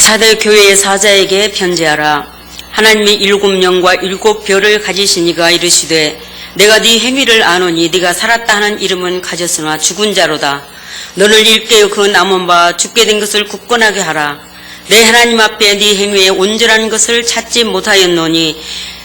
사대 교회의 사자에게 편지하라. 하나님이 7영과 7별을 가지신 이가 이르시되 내가 네 행위를 아노니 네가 살았다 하는 이름은 가졌으나 죽은 자로다. 너를 일깨어 그 남은 바 죽게 된 것을 굳건하게 하라. 내 하나님 앞에 네 행위에 온전한 것을 찾지 못하였노니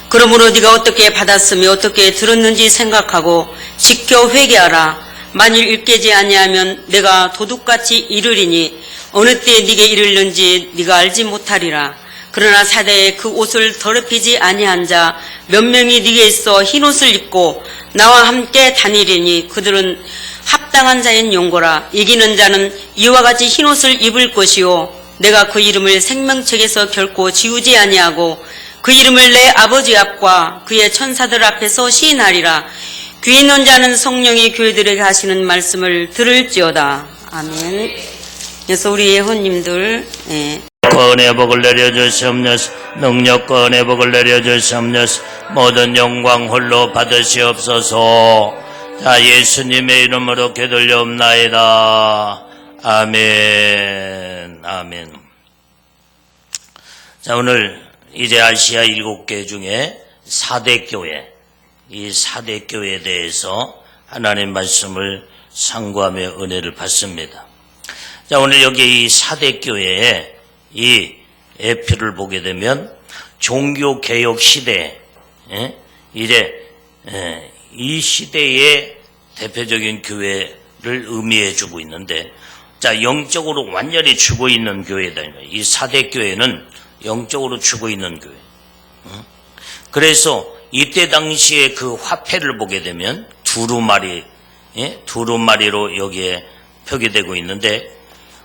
그러므로 네가 어떻게 받았으며 어떻게 들었는지 생각하고 지켜 회개하라. 만일 일깨지 아니하면 내가 도둑같이 이르리니 어느 때에 네게 이르는지 네가 알지 못하리라. 그러나 사대에 그 옷을 더럽히지 아니한 자 몇 명이 네게 있어 흰옷을 입고 나와 함께 다니리니 그들은 합당한 자인 용고라. 이기는 자는 이와 같이 흰옷을 입을 것이요 내가 그 이름을 생명책에서 결코 지우지 아니하고 그 이름을 내 아버지 앞과 그의 천사들 앞에서 시인하리라. 귀 있는 자는 성령이 교회들에게 하시는 말씀을 들을지어다. 아멘. 그래서 우리 예호님들 은혜 복을 내려주시옵소서. 능력과 은혜 복을 내려주시옵소서. 모든 영광 홀로 받으시옵소서. 자, 예수님의 이름으로 기도드리옵나이다. 아멘. 아멘. 자, 오늘 이제 아시아 7개 중에 4대 교회, 이 4대 교회에 대해서 하나님 말씀을 상고하며 은혜를 받습니다. 자, 오늘 여기 이 4대 교회에 이 에피를 보게 되면 종교개혁 시대, 이제 이 시대의 대표적인 교회를 의미해주고 있는데, 자, 영적으로 완전히 죽어 있는 교회다. 이 4대 교회는 영적으로 죽어 있는 교회. 그래서 이때 당시에 그 화폐를 보게 되면 두루마리로 여기에 표기되고 있는데,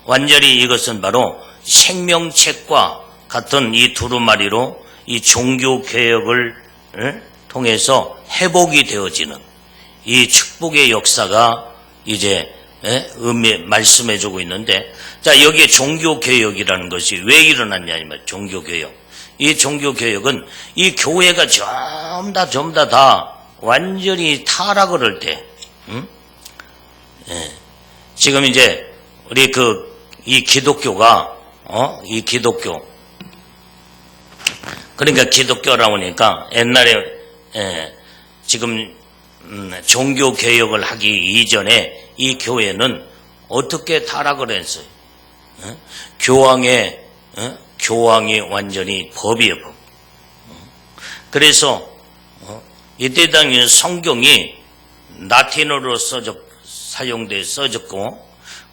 완전히 이것은 바로 생명책과 같은 이 두루마리로 이 종교개혁을 통해서 회복이 되어지는 이 축복의 역사가 이제 말씀해주고 있는데, 자, 여기에 종교개혁이라는 것이 왜 일어났냐 이 말. 종교개혁. 이 종교개혁은 이 교회가 전부 다 완전히 타락을 할 때, 지금 이제 우리 이 기독교가 이 기독교, 그러니까 기독교라고 하니까 옛날에 지금 종교개혁을 하기 이전에 이 교회는 어떻게 타락을 했어요? 교황이 완전히 법이에요, 법. 그래서 이때 당시 성경이 라틴어로 써졌고,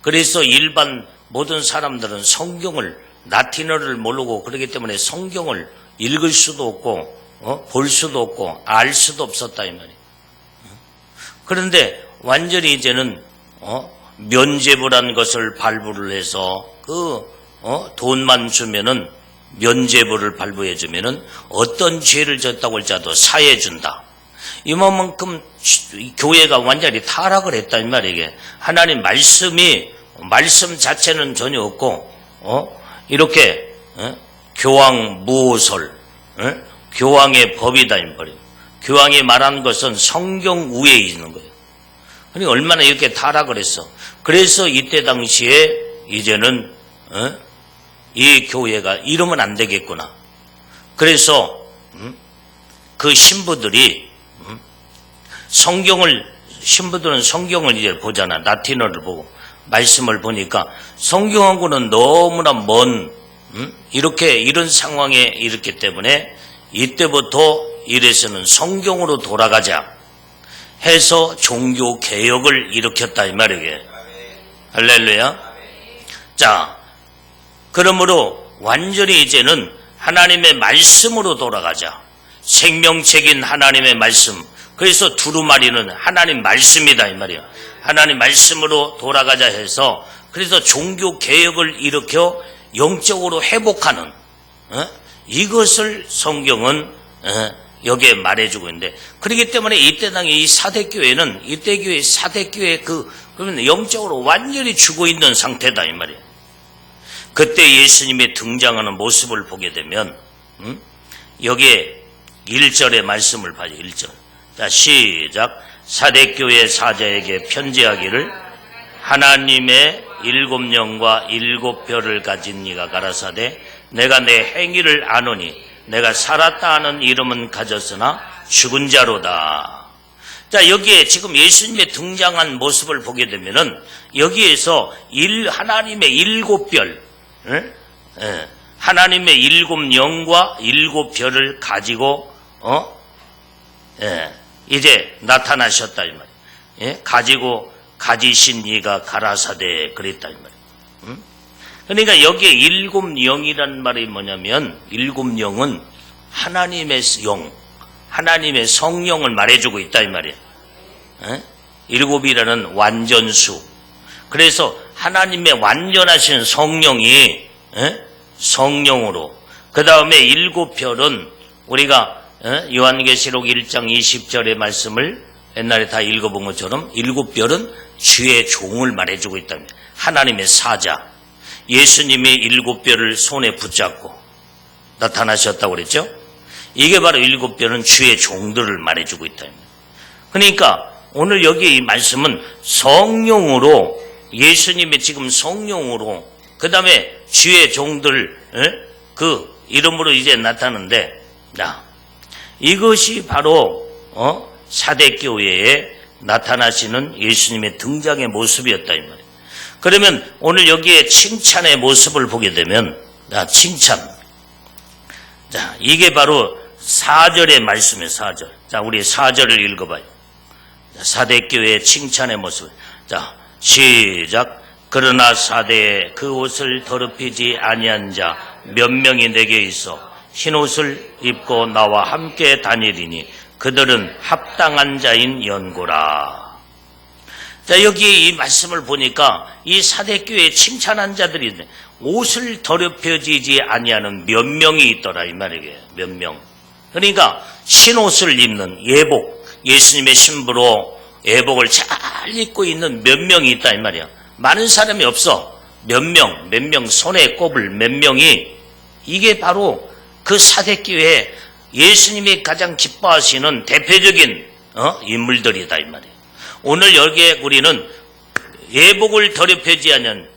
그래서 일반 모든 사람들은 성경을 라틴어를 모르고 그렇기 때문에 성경을 읽을 수도 없고 볼 수도 없고 알 수도 없었다 이 말이에요. 그런데 완전히 이제는 면죄부라는 것을 발부를 해서 돈만 주면은 면죄부를 발부해 주면은 어떤 죄를 졌다고 할지라도 사해 준다. 이만큼 교회가 완전히 타락을 했다 이 말이에요. 이게 하나님 말씀 자체는 전혀 없고 이렇게 교황 무호설, 교황의 법이다 이 말이에요. 교황이 말한 것은 성경 위에 있는 거예요. 그러니까 얼마나 이렇게 타락을 했어. 그래서 이때 당시에 이제는 이 교회가 이러면 안 되겠구나. 그래서 그 신부들이 신부들은 성경을 이제 보잖아. 라틴어를 보고 말씀을 보니까 성경하고는 너무나 먼 이런 상황에 이르기 때문에 이때부터 이래서는 성경으로 돌아가자 해서 종교 개혁을 일으켰다 이 말이에요. 할렐루야. 자, 그러므로 완전히 이제는 하나님의 말씀으로 돌아가자. 생명책인 하나님의 말씀. 그래서 두루마리는 하나님 말씀이다 이 말이에요. 하나님 말씀으로 돌아가자 해서 그래서 종교 개혁을 일으켜 영적으로 회복하는 이것을 성경은 여기에 말해주고 있는데, 그렇기 때문에 이때 당의 이 4대 교회는 이때 교회 4대 교회 그러면 영적으로 완전히 죽어 있는 상태다 이 말이에요. 그때 예수님이 등장하는 모습을 보게 되면 여기에 1절의 말씀을 봐요. 1절. 자, 시작. 4대 교회 사자에게 편지하기를 하나님의 일곱 영과 일곱 별을 가진 이가 가라사대 내가 내 행위를 아노니 내가 살았다 하는 이름은 가졌으나 죽은 자로다. 자, 여기에 지금 예수님의 등장한 모습을 보게 되면은 여기에서 하나님의 일곱 별, 하나님의 일곱 영과 일곱 별을 가지고 이제 나타나셨다 이 말이에요. 가지고 가지신 이가 가라사대 그랬다 이 말이에요. 그러니까 여기에 일곱 영이란 말이 뭐냐면 일곱 영은 하나님의 영, 하나님의 성령을 말해주고 있다 이 말이에요. 일곱이라는 완전수. 그래서 하나님의 완전하신 성령이 성령으로, 그 다음에 일곱 별은 우리가 요한계시록 1장 20절의 말씀을 옛날에 다 읽어본 것처럼 일곱 별은 주의 종을 말해주고 있답니다. 하나님의 사자. 예수님이 일곱 별을 손에 붙잡고 나타나셨다고 그랬죠? 이게 바로 일곱 별은 주의 종들을 말해주고 있답니다. 그러니까 오늘 여기 이 말씀은 성령으로, 예수님이 지금 성령으로, 그 다음에 주의 종들, 그 이름으로 이제 나타나는데, 이것이 바로 사대교회에 나타나시는 예수님의 등장의 모습이었다 이 말이에요. 그러면 오늘 여기에 칭찬의 모습을 보게 되면, 칭찬. 자, 이게 바로 4절의 말씀이에요. 4절. 자, 우리 4절을 읽어봐요. 사대교회의 칭찬의 모습. 자, 시작. 그러나 사대에 그 옷을 더럽히지 아니한 자 몇 명이 내게 있어 흰옷을 입고 나와 함께 다니리니 그들은 합당한 자인 연고라. 자, 여기 이 말씀을 보니까 이 사대교회에 칭찬한 자들이 있네. 옷을 더럽혀지지 아니하는 몇 명이 있더라 이 말이에요. 몇 명. 그러니까 흰옷을 입는 예복, 예수님의 신부로 예복을 잘 입고 있는 몇 명이 있다 이 말이야. 많은 사람이 없어. 몇 명 손에 꼽을 몇 명이, 이게 바로 그 사대교회에 예수님이 가장 기뻐하시는 대표적인 인물들이다 이 말이에요. 오늘 여기에 우리는 예복을 더럽히지 않는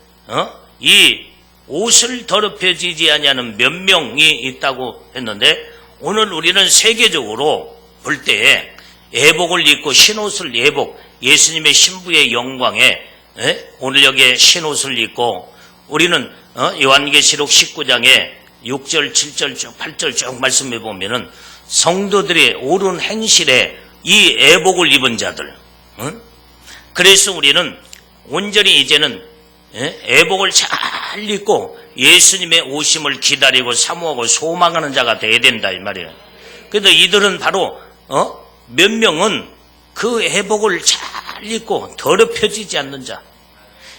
이 옷을 더럽혀지지 아니하는 몇 명이 있다고 했는데, 오늘 우리는 세계적으로 볼 때에 예복을 입고 흰옷을, 예복, 예수님의 신부의 영광에 오늘 여기에 흰옷을 입고, 우리는 요한계시록 19장에 6절, 7절 쭉 8절 쭉 말씀해 보면은 성도들의 옳은 행실에 이 예복을 입은 자들, 그래서 우리는 온전히 이제는 예복을 잘 입고 예수님의 오심을 기다리고 사모하고 소망하는 자가 돼야 된다 이 말이에요. 그런데 이들은 바로 몇 명은 그 예복을 잘 입고 더럽혀지지 않는 자,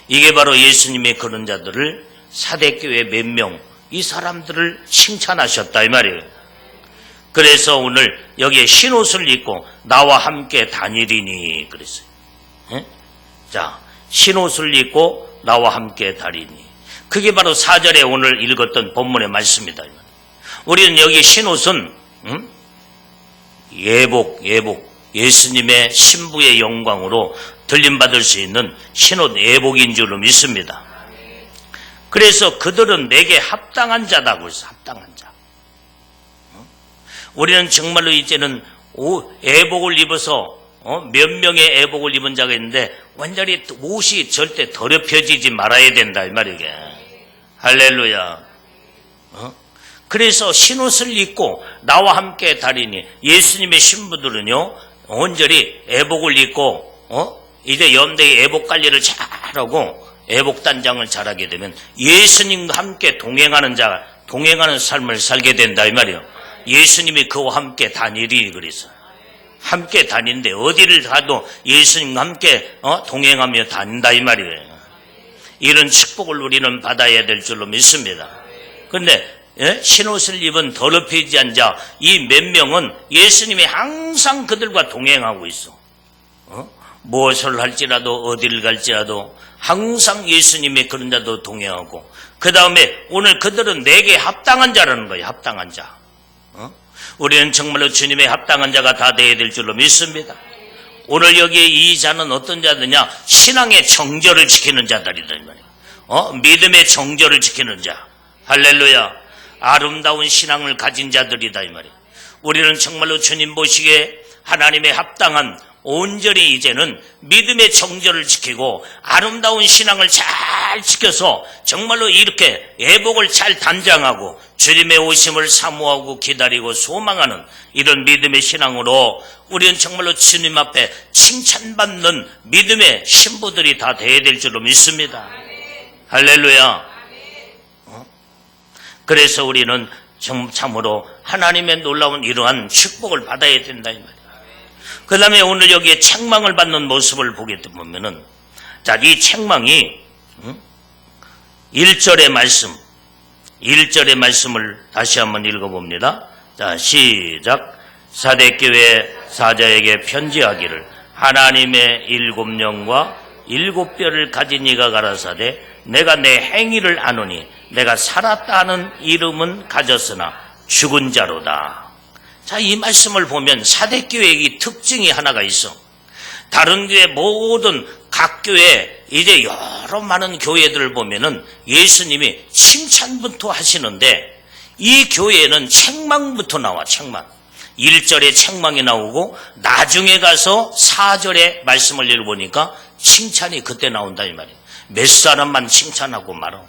이게 바로 예수님의 그런 자들을 사대교회 몇 명, 이 사람들을 칭찬하셨다 이 말이에요. 그래서 오늘 여기에 흰옷을 입고 나와 함께 다니리니 그랬어요. 자, 흰옷을 입고 나와 함께 다니니, 그게 바로 4절에 오늘 읽었던 본문의 말씀이다. 우리는 여기 흰옷은 예복, 예수님의 신부의 영광으로 들림받을 수 있는 흰옷 예복인 줄로 믿습니다. 그래서 그들은 내게 합당한 자다고 해서 합당한 자. 우리는 정말로 이제는 예복을 입어서 몇 명의 예복을 입은 자가 있는데 완전히 옷이 절대 더럽혀지지 말아야 된다 이 말이게. 할렐루야. 그래서 흰옷을 입고 나와 함께 다니니, 예수님의 신부들은요 온전히 예복을 입고 이제 연대의 예복 관리를 잘하고 예복단장을 잘하게 되면 예수님과 함께 동행하는 삶을 살게 된다 이 말이에요. 예수님이 그와 함께 다니리 그래서 함께 다니는데 어디를 가도 예수님과 함께 동행하며 다닌다 이 말이에요. 이런 축복을 우리는 받아야 될 줄로 믿습니다. 그런데 흰옷을 입은 더럽히지 않은 자 이 몇 명은 예수님이 항상 그들과 동행하고 있어. 무엇을 할지라도 어디를 갈지라도 항상 예수님의 그런 자도 동행하고, 그 다음에 오늘 그들은 내게 합당한 자라는 거예요. 합당한 자. 우리는 정말로 주님의 합당한 자가 다 되어야 될 줄로 믿습니다. 오늘 여기에 이 자는 어떤 자들이냐? 신앙의 정절을 지키는 자들이다 이 말이에요. 믿음의 정절을 지키는 자. 할렐루야. 아름다운 신앙을 가진 자들이다 이 말이에요. 우리는 정말로 주님 보시기에 하나님의 합당한 온전히 이제는 믿음의 정절을 지키고 아름다운 신앙을 잘 지켜서 정말로 이렇게 애복을 잘 단장하고 주님의 오심을 사모하고 기다리고 소망하는 이런 믿음의 신앙으로 우리는 정말로 주님 앞에 칭찬받는 믿음의 신부들이 다 되어야 될 줄로 믿습니다. 할렐루야. 그래서 우리는 참으로 하나님의 놀라운 이러한 축복을 받아야 된다 이 말이에요. 그 다음에 오늘 여기에 책망을 받는 모습을 보게 되면은, 자, 이 책망이, 1절의 말씀을 다시 한번 읽어봅니다. 자, 시작. 사대교회 사자에게 편지하기를 하나님의 7영과 7뼈를 가진 이가 가라사대 내가 내 행위를 아노니 내가 살았다 하는 이름은 가졌으나 죽은 자로다. 자, 이 말씀을 보면 사대교회의 특징이 하나가 있어. 다른 교회 모든 각 교회 이제 여러 많은 교회들을 보면은 예수님이 칭찬부터 하시는데 이 교회는 책망부터 나와. 책망. 1절에 책망이 나오고 나중에 가서 4절에 말씀을 읽어보니까 칭찬이 그때 나온다 이 말이에요. 몇 사람만 칭찬하고 말어.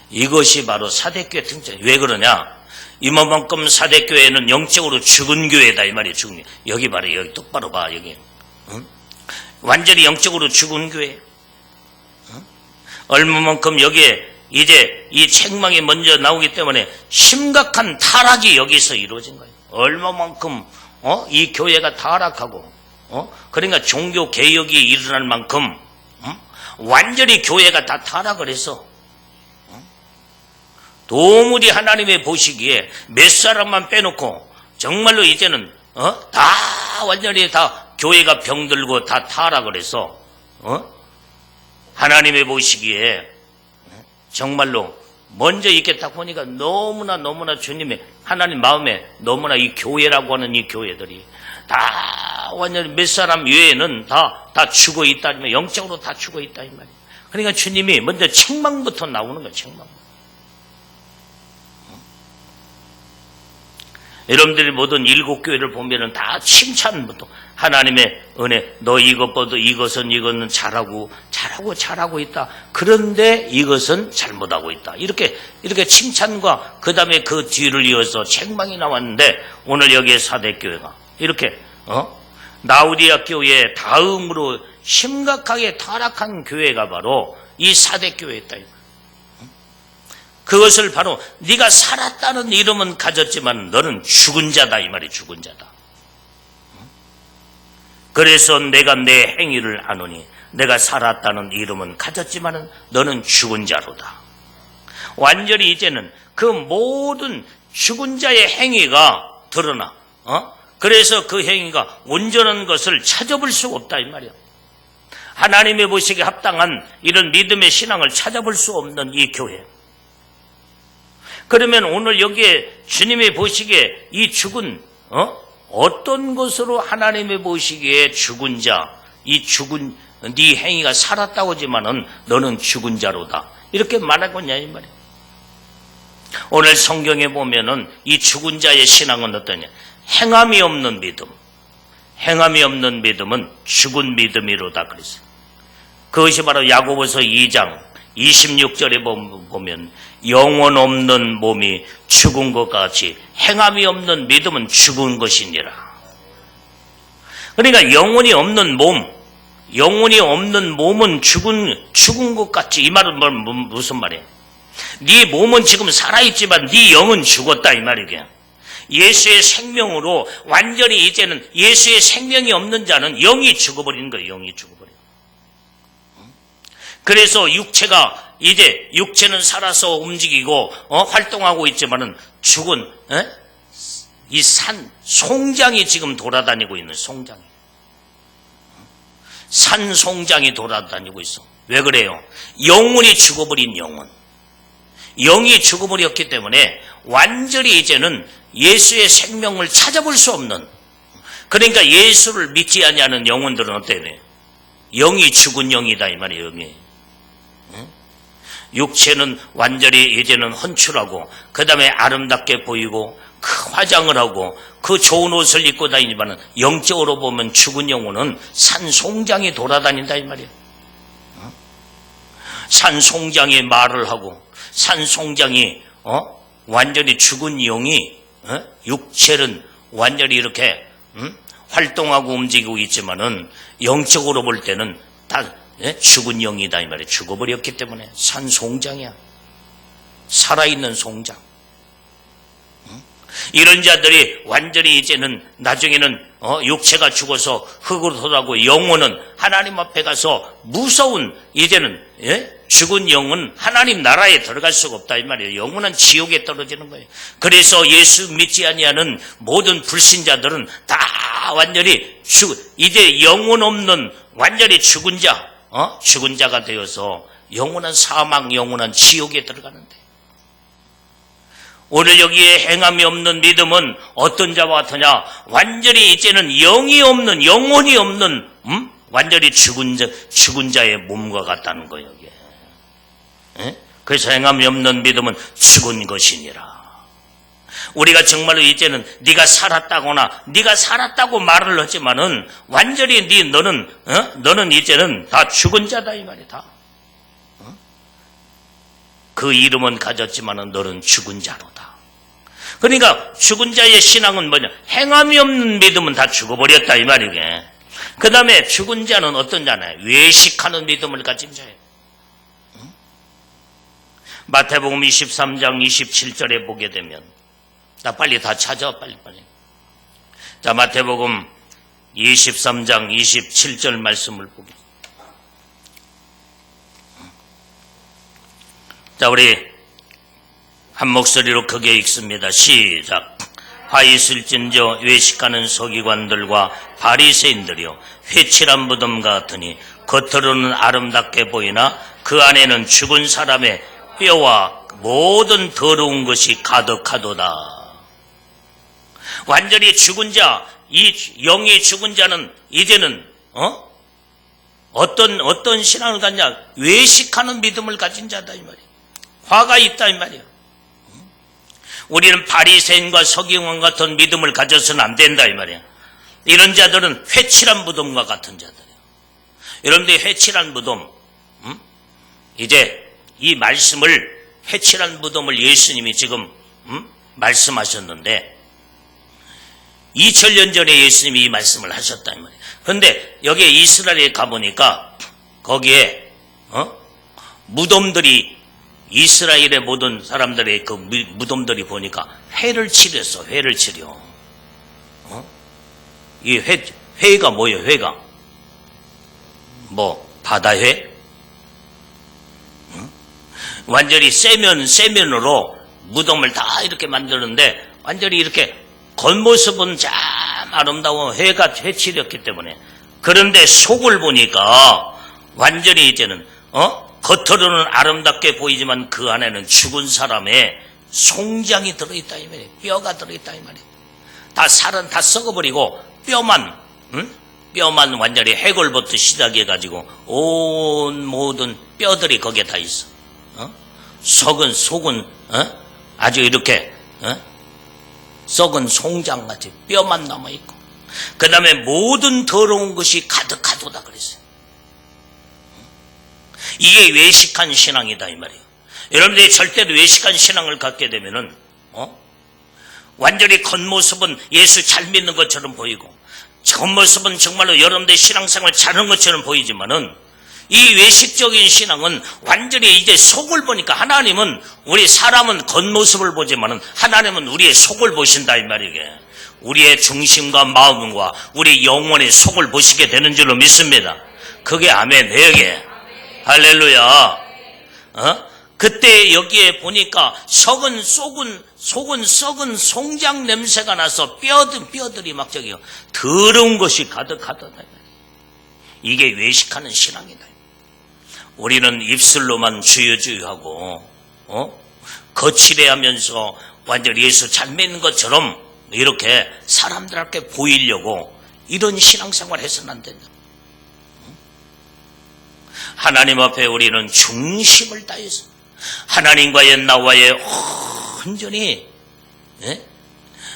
이것이 바로 사대교회 특징. 왜 그러냐? 이만큼 사대교회는 영적으로 죽은 교회다 이 말이에요. 죽은 교회. 여기 봐라. 여기 똑바로 봐. 여기. 응? 완전히 영적으로 죽은 교회. 응? 얼마만큼 여기에 이제 이 책망이 먼저 나오기 때문에 심각한 타락이 여기서 이루어진 거예요. 얼마만큼 이 교회가 타락하고 그러니까 종교 개혁이 일어날 만큼 완전히 교회가 다 타락을 해서 도무지 하나님의 보시기에 몇 사람만 빼놓고 정말로 이제는 다 완전히 다 교회가 병들고 다 타락을 해서 하나님의 보시기에 정말로 먼저 이렇게 딱 보니까 너무나 주님의 하나님 마음에 너무나 이 교회라고 하는 이 교회들이 다 완전히 몇 사람 외에는 다 죽어 있다. 영적으로 다 죽어 있다 이 말이에요. 그러니까 주님이 먼저 책망부터 나오는 거예요. 책망. 여러분들이 모든 7교회를 보면은 다 칭찬부터 하나님의 은혜, 너 이것보다 이것은 잘하고 있다. 그런데 이것은 잘못하고 있다. 이렇게 칭찬과 그 다음에 그 뒤를 이어서 책망이 나왔는데 오늘 여기에 사대교회가 이렇게 라우디아 교회 다음으로 심각하게 타락한 교회가 바로 이 사대교회였다. 그것을 바로 네가 살았다는 이름은 가졌지만 너는 죽은 자다 이 말이 죽은 자다. 그래서 내가 내 행위를 아노니 내가 살았다는 이름은 가졌지만 너는 죽은 자로다. 완전히 이제는 그 모든 죽은 자의 행위가 드러나. 그래서 그 행위가 온전한 것을 찾아볼 수가 없다 이 말이야. 하나님의 보시기에 합당한 이런 믿음의 신앙을 찾아볼 수 없는 이 교회. 그러면 오늘 여기에 주님이 보시기에 이 죽은 어떤 것으로 하나님이 보시기에 죽은 자, 이 죽은 네 행위가 살았다고 하지만은 너는 죽은 자로다. 이렇게 말하고 있냐 이 말이에요. 오늘 성경에 보면은 이 죽은 자의 신앙은 어떠냐? 행함이 없는 믿음. 행함이 없는 믿음은 죽은 믿음이로다 그랬어요. 그것이 바로 야고보서 2장 26절에 보면 영혼 없는 몸이 죽은 것 같이 행함이 없는 믿음은 죽은 것이니라. 그러니까 영혼이 없는 몸은 죽은 것 같이. 이 말은 무슨 말이에요? 네 몸은 지금 살아있지만 네 영은 죽었다 이 말이에요. 예수의 생명으로 완전히 이제는 예수의 생명이 없는 자는 영이 죽어버리는 거예요. 영이 죽어버려요. 그래서 육체는 살아서 움직이고 활동하고 있지만은 죽은 이 송장이 지금 돌아다니고 있는 산송장이 돌아다니고 있어. 왜 그래요? 영혼이 죽어버린 영이 죽어버렸기 때문에 완전히 이제는 예수의 생명을 찾아볼 수 없는, 그러니까 예수를 믿지 아니하는 영혼들은 어때요? 영이 죽은 영이다 이 말이에요. 영이 육체는 완전히 이제는 헌출하고 그 다음에 아름답게 보이고 그 화장을 하고 그 좋은 옷을 입고 다니지만 영적으로 보면 죽은 영혼은 산송장이 돌아다닌다 이 말이에요. 산송장이 말을 하고 산송장이 완전히 죽은 영이 육체는 완전히 이렇게 활동하고 움직이고 있지만은 영적으로 볼 때는 다 죽은 영이다 이 말이에요. 죽어버렸기 때문에 산송장이야. 살아있는 송장. 이런 자들이 완전히 이제는 나중에는 육체가 죽어서 흙으로 돌아가고 영혼은 하나님 앞에 가서 무서운 이제는 죽은 영은 하나님 나라에 들어갈 수가 없다 이 말이에요. 영혼은 지옥에 떨어지는 거예요. 그래서 예수 믿지 아니하는 모든 불신자들은 다 완전히 이제 영혼 없는 완전히 죽은 자가 되어서 영원한 사망, 영원한 지옥에 들어가는데, 오늘 여기에 행함이 없는 믿음은 어떤 자와 같으냐? 완전히 이제는 영이 없는, 영혼이 없는, 완전히 죽은 자의 몸과 같다는 거예요, 이게. 그래서 행함이 없는 믿음은 죽은 것이니라. 우리가 정말로 이제는 네가 살았다거나 네가 살았다고 말을 하지만은 완전히 너는 이제는 다 죽은 자다 이 말이야. 다. 그 이름은 가졌지만은 너는 죽은 자로다. 그러니까 죽은 자의 신앙은 뭐냐? 행함이 없는 믿음은 다 죽어버렸다 이 말이게. 그 다음에 죽은 자는 어떤 자냐? 외식하는 믿음을 가진 자예요. 마태복음 23장 27절에 보게 되면, 나 빨리 다 찾아, 빨리. 자, 마태복음 23장 27절 말씀을 보게. 자, 우리 한 목소리로 크게 읽습니다. 시작. 화 있을진저 외식하는 서기관들과 바리새인들이여, 회칠한 무덤과 같으니 겉으로는 아름답게 보이나 그 안에는 죽은 사람의 뼈와 모든 더러운 것이 가득하도다. 완전히 죽은 자, 이 영이 죽은 자는 이제는 어떤 신앙을 갖냐? 외식하는 믿음을 가진 자다 이 말이에요. 화가 있다 이 말이에요. 우리는 바리새인과 서기관 같은 믿음을 가져서는 안 된다 이 말이에요. 이런 자들은 회칠한 무덤과 같은 자들이에요. 여러분들이 회칠한 무덤, 이제 이 말씀을, 회칠한 무덤을 예수님이 지금 말씀하셨는데 2000년 전에 예수님이 이 말씀을 하셨다 이 말이에요. 그런데 여기에 이스라엘에 가보니까 거기에 무덤들이, 이스라엘의 모든 사람들의 그 무덤들이 보니까 회를 치렸어. 회를 치려. 이 회가 뭐예요? 회가 뭐 바다회? 완전히 세면으로 무덤을 다 이렇게 만드는데 완전히 이렇게 겉모습은 참 아름다운 회가 회칠했기 때문에, 그런데 속을 보니까 완전히 이제는 겉으로는 아름답게 보이지만 그 안에는 죽은 사람의 송장이 들어있다 이 말이에요. 뼈가 들어있다 이 말이에요. 다 살은 다 썩어버리고 뼈만 완전히 해골부터 시작해가지고 온 모든 뼈들이 거기에 다 있어. 속은 아주 이렇게 썩은 송장같이 뼈만 남아있고, 그 다음에 모든 더러운 것이 가득하도다 그랬어요. 이게 외식한 신앙이다 이 말이에요. 여러분들이 절대로 외식한 신앙을 갖게 되면은 완전히 겉모습은 예수 잘 믿는 것처럼 보이고, 겉모습은 정말로 여러분들의 신앙생활 잘하는 것처럼 보이지만은, 이 외식적인 신앙은 완전히 이제 속을 보니까, 하나님은 우리 사람은 겉모습을 보지만은 하나님은 우리의 속을 보신다 이 말이게. 우리의 중심과 마음과 우리 영혼의 속을 보시게 되는 줄로 믿습니다. 그게 아멘이에요. 할렐루야. 그때 여기에 보니까 썩은 송장 냄새가 나서 뼈들이 막 저기요 더러운 것이 가득하더다. 이게 외식하는 신앙이다. 우리는 입술로만 주여주여하고 거칠해하면서 완전히 예수 잘 믿는 것처럼 이렇게 사람들한테 보이려고 이런 신앙생활 해서는 안 된다. 하나님 앞에 우리는 중심을 다해서 하나님과의 나와의 온전히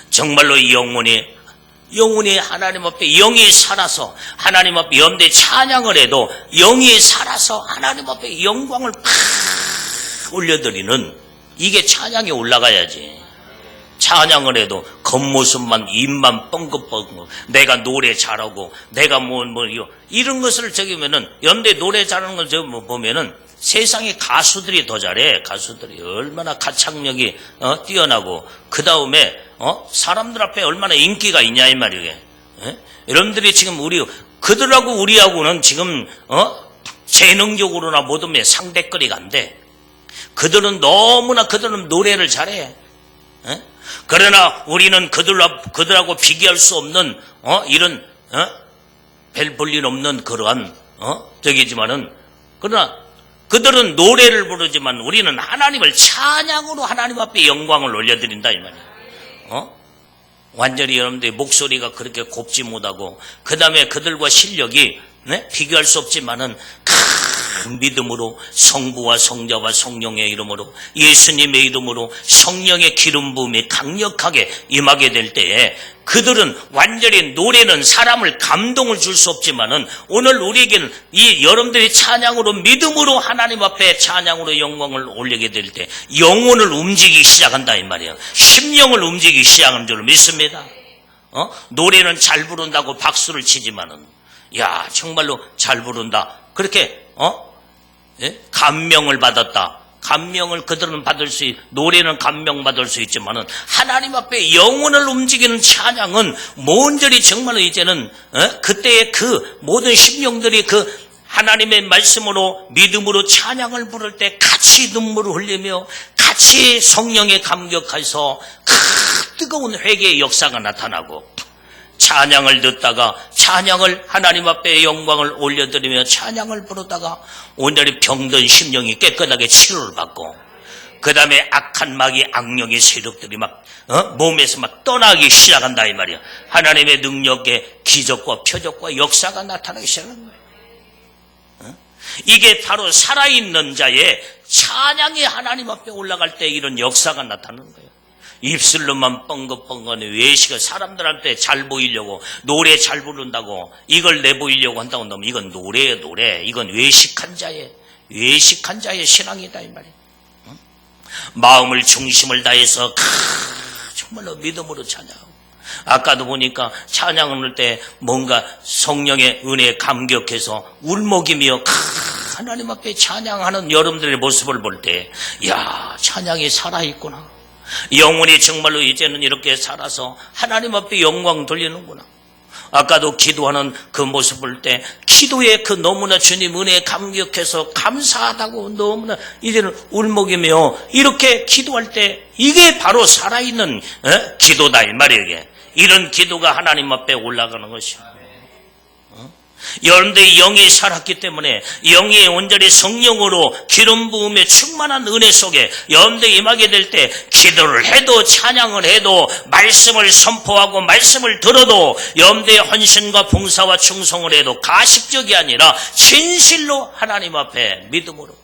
정말로 영혼이 하나님 앞에 영이 살아서 하나님 앞에 염대 찬양을 해도 영이 살아서 하나님 앞에 영광을 팍 올려드리는 이게 찬양이 올라가야지. 찬양을 해도 겉모습만 입만 뻥긋뻥긋 내가 노래 잘하고 내가 이런 것을 적으면은 염대 노래 잘하는 걸 보면은 세상에 가수들이 더 잘해. 가수들이 얼마나 가창력이 뛰어나고 그 다음에 사람들 앞에 얼마나 인기가 있냐 이 말이에요. 여러분들이 지금 그들하고 우리하고는 지금 재능적으로나 모든 상대거리가 안 돼. 그들은 노래를 잘해. 그러나 우리는 그들하고 비교할 수 없는 이런 별 볼 일 없는 그러한 저기지만은 그러나 그들은 노래를 부르지만 우리는 하나님을 찬양으로 하나님 앞에 영광을 올려드린다 이 말이에요. 완전히 여러분들의 목소리가 그렇게 곱지 못하고 그 다음에 그들과 실력이 비교할 수 없지만은 큰 믿음으로 성부와 성자와 성령의 이름으로 예수님의 이름으로 성령의 기름 부음이 강력하게 임하게 될 때에 그들은 완전히 노래는 사람을 감동을 줄 수 없지만은 오늘 우리에게는 이 여러분들이 찬양으로 믿음으로 하나님 앞에 찬양으로 영광을 올리게 될 때 영혼을 움직이기 시작한다 이 말이에요. 심령을 움직이기 시작하는 줄 믿습니다. 노래는 잘 부른다고 박수를 치지만은 야 정말로 잘 부른다 그렇게 감명을 받았다. 감명을 그들은 노래는 감명받을 수 있지만은 하나님 앞에 영혼을 움직이는 찬양은 온전히 정말로 이제는 그때의 그 모든 심령들이 그 하나님의 말씀으로 믿음으로 찬양을 부를 때 같이 눈물을 흘리며 같이 성령에 감격해서 뜨거운 회개의 역사가 나타나고 찬양을 듣다가 찬양을 하나님 앞에 영광을 올려드리며 찬양을 부르다가 온전히 병든 심령이 깨끗하게 치료를 받고 그 다음에 악한 마귀 악령의 세력들이 막 몸에서 막 떠나기 시작한다 이 말이야. 하나님의 능력의 기적과 표적과 역사가 나타나기 시작하는 거예요. 이게 바로 살아있는 자의 찬양이 하나님 앞에 올라갈 때 이런 역사가 나타나는 거예요. 입술로만 뻥긋뻥긋하는 외식을 사람들한테 잘 보이려고 노래 잘 부른다고 이걸 내보이려고 한다고 하면 이건 노래예요 노래. 이건 외식한 자의 신앙이다 이 말이에요. 마음을 중심을 다해서 정말로 믿음으로 찬양하고 아까도 보니까 찬양을 할 때 뭔가 성령의 은혜에 감격해서 울먹이며 하나님 앞에 찬양하는 여러분들의 모습을 볼 때 야 찬양이 살아있구나. 영혼이 정말로 이제는 이렇게 살아서 하나님 앞에 영광 돌리는구나. 아까도 기도하는 그 모습 볼 때 기도에 그 너무나 주님 은혜에 감격해서 감사하다고 너무나 이제는 울먹이며 이렇게 기도할 때 이게 바로 살아있는 기도다 이 말이에요. 이런 기도가 하나님 앞에 올라가는 것이에요. 여러분들의 영이 살았기 때문에 영이 온전히 성령으로 기름 부음에 충만한 은혜 속에 여러분들이 임하게 될 때 기도를 해도 찬양을 해도 말씀을 선포하고 말씀을 들어도 여러분들의 헌신과 봉사와 충성을 해도 가식적이 아니라 진실로 하나님 앞에 믿음으로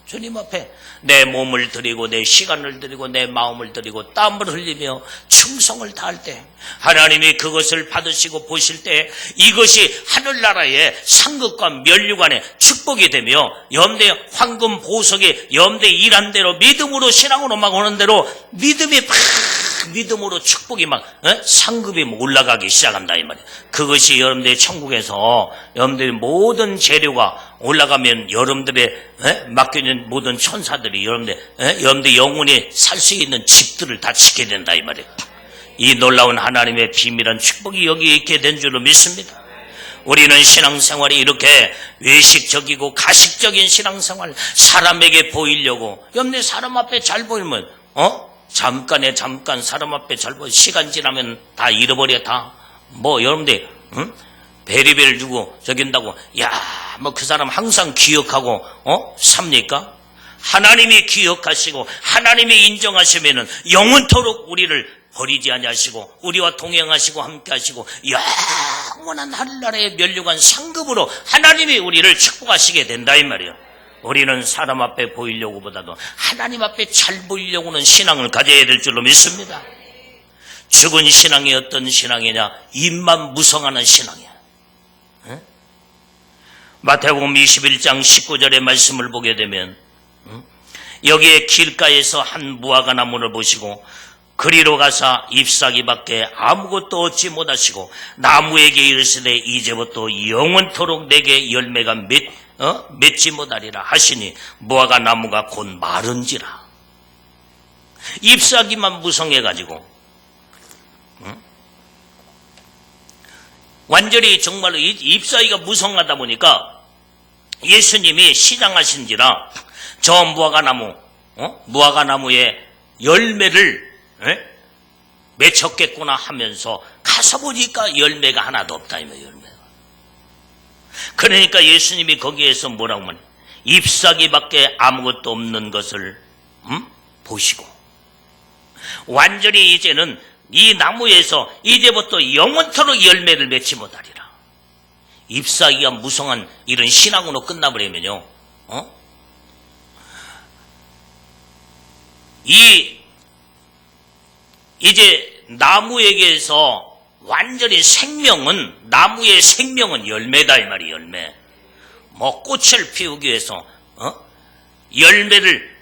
주님 앞에 내 몸을 드리고 내 시간을 드리고 내 마음을 드리고 땀을 흘리며 충성을 다할 때 하나님이 그것을 받으시고 보실 때 이것이 하늘나라의 상급과 면류관의 축복이 되며 여러분들의 황금 보석이 여러분들의 일한 대로 믿음으로 신앙으로 막 오는 대로 믿음으로 축복이 막 상급이 올라가기 시작한다 이 말이에요. 그것이 여러분들의 천국에서 여러분들의 모든 재료가 올라가면 여러분들의 맡겨진 모든 천사들이 여러분들의 영혼이 살 수 있는 집들을 다 지게 된다 이 말이에요. 이 놀라운 하나님의 비밀한 축복이 여기 있게 된 줄로 믿습니다. 우리는 신앙생활이 이렇게 외식적이고 가식적인 신앙생활 사람에게 보이려고 여러분들 사람 앞에 잘 보이면 잠깐 사람 앞에 잘 보여 시간 지나면 다 잃어버려 다 여러분들 베리베를 주고 저긴다고 그 사람 항상 기억하고 삽니까? 하나님이 기억하시고 하나님이 인정하시면은 영원토록 우리를 버리지 아니하시고 우리와 동행하시고 함께하시고 영원한 하늘나라의 면류관 상급으로 하나님이 우리를 축복하시게 된다 이 말이에요. 우리는 사람 앞에 보이려고 보다도 하나님 앞에 잘 보이려고는 신앙을 가져야 될 줄로 믿습니다. 죽은 신앙이 어떤 신앙이냐? 입만 무성하는 신앙이야. 응? 마태복음 21장 19절의 말씀을 보게 되면 여기에 길가에서 한 무화과 나무를 보시고 그리로 가사 잎사귀밖에 아무것도 얻지 못하시고 나무에게 이르시되 이제부터 영원토록 내게 열매가 맺지 못하리라 하시니 무화과 나무가 곧 마른지라. 잎사귀만 무성해가지고 완전히 정말로 잎사귀가 무성하다 보니까 예수님이 시장하신지라 저 무화과 나무에 열매를 맺혔겠구나 하면서 가서 보니까 열매가 하나도 없다. 열매가. 그러니까 예수님이 거기에서 뭐라고 하냐? 잎사귀밖에 아무것도 없는 것을 보시고 완전히 이제는 이 나무에서 이제부터 영원토록 열매를 맺지 못하리라. 잎사귀가 무성한 이런 신앙으로 끝나버리면요, 이제 나무에게서 완전히 나무의 생명은 열매다 이 말이에요. 열매. 뭐 꽃을 피우기 위해서 열매를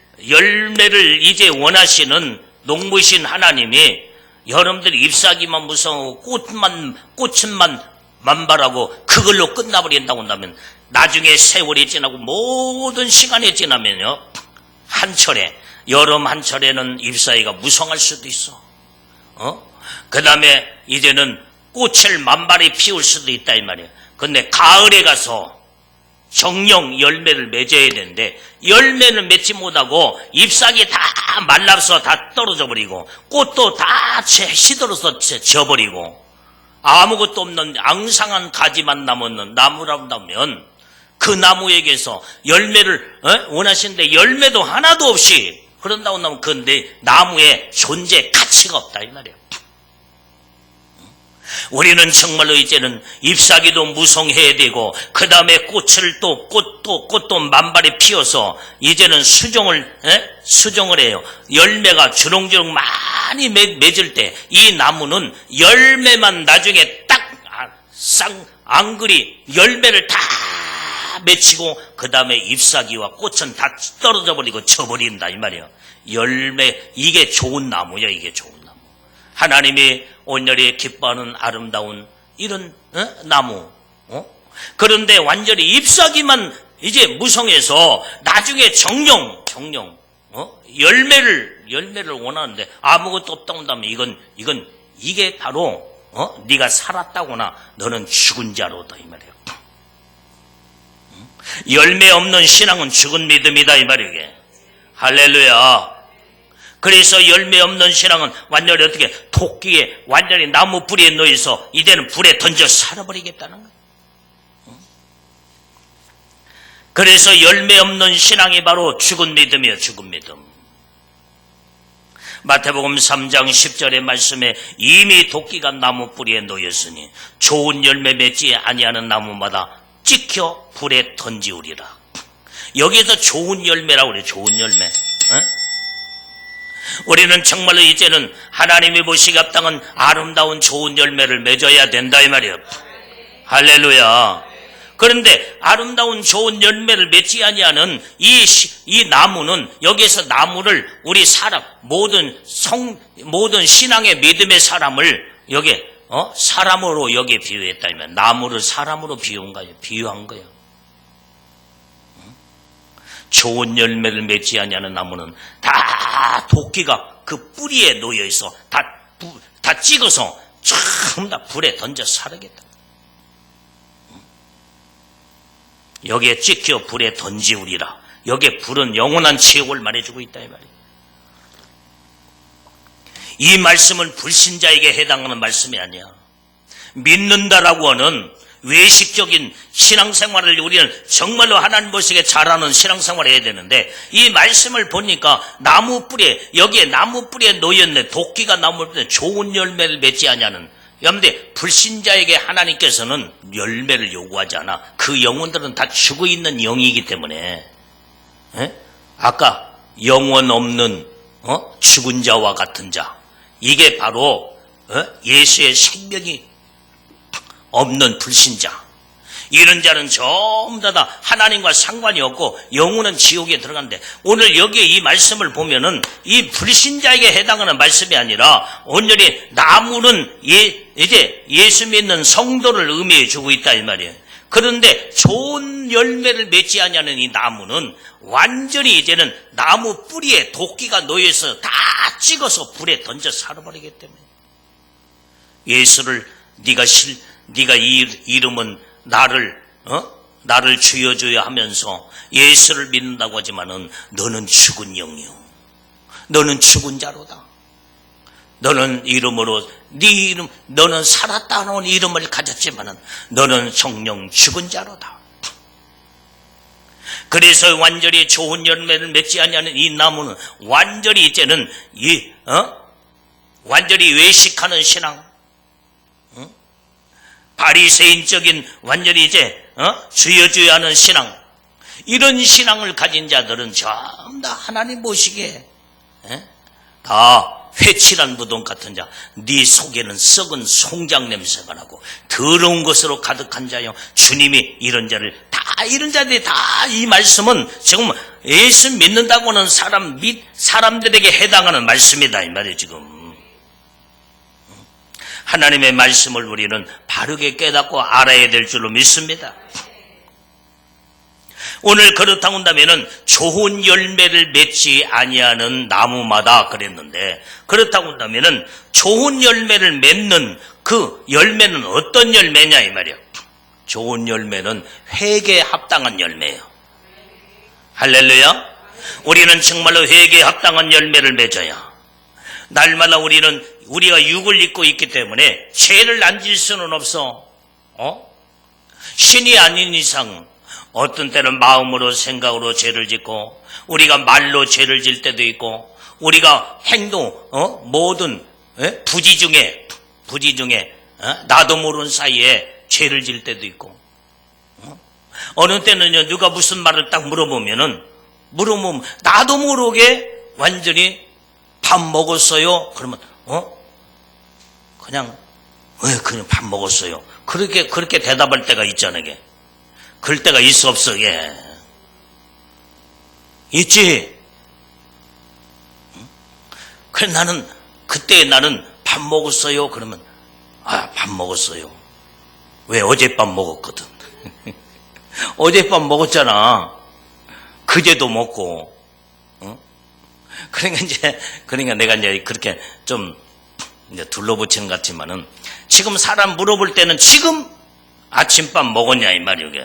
이제 원하시는 농부신 하나님이 여러분들이 잎사귀만 무성하고 꽃은만 만발하고 그걸로 끝나버린다고 한다면 나중에 세월이 지나고 모든 시간이 지나면요, 여름 한철에는 잎사귀가 무성할 수도 있어. 그 다음에 이제는 꽃을 만발히 피울 수도 있다 이 말이에요. 근데 가을에 가서 정령 열매를 맺어야 되는데 열매는 맺지 못하고 잎사귀 다 말라서 다 떨어져 버리고 꽃도 다 시들어서 져버리고 아무것도 없는 앙상한 가지만 남았는 나무라고 하면 그 나무에게서 열매를 원하시는데 열매도 하나도 없이 그런다고 하면 그 나무의 존재 가치가 없다 이 말이에요. 우리는 정말로 이제는 잎사귀도 무성해야 되고 그 다음에 꽃도 만발히 피어서 이제는 수정을 해요. 열매가 주렁주렁 많이 맺을 때 이 나무는 열매만 나중에 딱 앙글이 열매를 다 맺히고 그 다음에 잎사귀와 꽃은 다 떨어져 버리고 져버린다 이 말이에요. 열매, 이게 좋은 나무야. 이게 좋은 나무. 하나님이 온열히 기뻐하는 아름다운 이런 나무. 그런데 완전히 잎사귀만 이제 무성해서 나중에 정령 열매를 원하는데 아무것도 없다고 한다면 이게 바로 네가 살았다거나 너는 죽은 자로다 이 말이에요. 열매 없는 신앙은 죽은 믿음이다 이 말이에요. 할렐루야. 그래서 열매 없는 신앙은 완전히 어떻게 토끼에 완전히 나무 뿌리에 놓여서 이제는 불에 던져 살아버리겠다는 거예요. 그래서 열매 없는 신앙이 바로 죽은 믿음이에요. 죽은 믿음. 마태복음 3장 10절의 말씀에 이미 토끼가 나무 뿌리에 놓였으니 좋은 열매 맺지 아니하는 나무마다 찍혀 불에 던지우리라. 여기에서 좋은 열매라고 그래요. 좋은 열매. 우리는 정말로 이제는 하나님이 보시기 합당한 아름다운 좋은 열매를 맺어야 된다 이 말이에요. 할렐루야. 그런데 아름다운 좋은 열매를 맺지 아니하는 이 나무는 여기에서 나무를 우리 사람 모든 신앙의 믿음의 사람을 여기 사람으로 여기에 비유했다면 나무를 사람으로 비유한 거예요. 좋은 열매를 맺지 아니하는 나무는 다 토끼가 그 뿌리에 놓여 있어 다 찍어서 전부 다 불에 던져 사르겠다. 여기에 찍혀 불에 던지우리라. 여기에 불은 영원한 지옥을 말해주고 있다 이 말이에요. 이 말씀은 불신자에게 해당하는 말씀이 아니야. 믿는다라고 하는 외식적인 신앙생활을 우리는 정말로 하나님 보시기에 잘하는 신앙생활을 해야 되는데 이 말씀을 보니까 나무 뿌리에 여기에 나무 뿌리에 놓였네. 도끼가 나무 뿌리에 좋은 열매를 맺지 않냐는. 그런데 불신자에게 하나님께서는 열매를 요구하지 않아. 그 영혼들은 다 죽어 있는 영이기 때문에 아까 영원 없는 죽은 자와 같은 자, 이게 바로 예수의 생명이 없는 불신자. 이런 자는 전부 다 하나님과 상관이 없고 영혼은 지옥에 들어간대. 오늘 여기에 이 말씀을 보면은 이 불신자에게 해당하는 말씀이 아니라 온전히 나무는 이제 예수 믿는 성도를 의미해 주고 있다 이 말이에요. 그런데 좋은 열매를 맺지 아니하는 이 나무는 완전히 이제는 나무 뿌리에 도끼가 놓여서 다 찍어서 불에 던져 살아버리기 때문에 예수를 네가 이 이름은 나를 주여 하면서 예수를 믿는다고 하지만은 너는 죽은 영이요. 너는 죽은 자로다. 너는 이름으로 네 이름 너는 살았다 하는 이름을 가졌지만은 너는 성령 죽은 자로다. 그래서 완전히 좋은 열매를 맺지 아니하는 이 나무는 완전히 이제는 완전히 외식하는 신앙, 바리새인적인 완전히 이제 주여 하는 신앙, 이런 신앙을 가진 자들은 전부 다 하나님 보시기에 다 회칠한 무덤 같은 자, 네 속에는 썩은 송장 냄새가 나고 더러운 것으로 가득한 자여, 주님이 이런 자를 다, 이런 자들이 다 이 말씀은 지금 예수 믿는다고 하는 사람들에게 해당하는 말씀이다 이 말이에요. 지금 하나님의 말씀을 우리는 바르게 깨닫고 알아야 될 줄로 믿습니다. 오늘 그렇다고 한다면은 좋은 열매를 맺지 아니하는 나무마다 그랬는데, 그렇다고 한다면은 좋은 열매를 맺는 그 열매는 어떤 열매냐 이 말이에요. 좋은 열매는 회개에 합당한 열매예요. 할렐루야. 우리는 정말로 회개에 합당한 열매를 맺어야, 날마다 우리가 육을 입고 있기 때문에 죄를 안 질 수는 없어. 신이 아닌 이상 어떤 때는 마음으로 생각으로 죄를 짓고, 우리가 말로 죄를 질 때도 있고, 우리가 행동 모든 부지 중에 나도 모르는 사이에 죄를 질 때도 있고, 어느 때는요 누가 무슨 말을 딱 물어보면 나도 모르게 완전히 밥 먹었어요 그러면 그냥 밥 먹었어요 그렇게 대답할 때가 있잖아요. 이게 그럴 때가 있어 없어? 예. 있지. 그래 그때 나는 밥 먹었어요 그러면 밥 먹었어요. 왜? 어젯밤 먹었거든. 어젯밤 먹었잖아. 그제도 먹고. 그러니까 내가 이제 그렇게 좀 이제 둘러붙이는 것 같지만은, 지금 사람 물어볼 때는 지금 아침밥 먹었냐 이 말이야. 이게.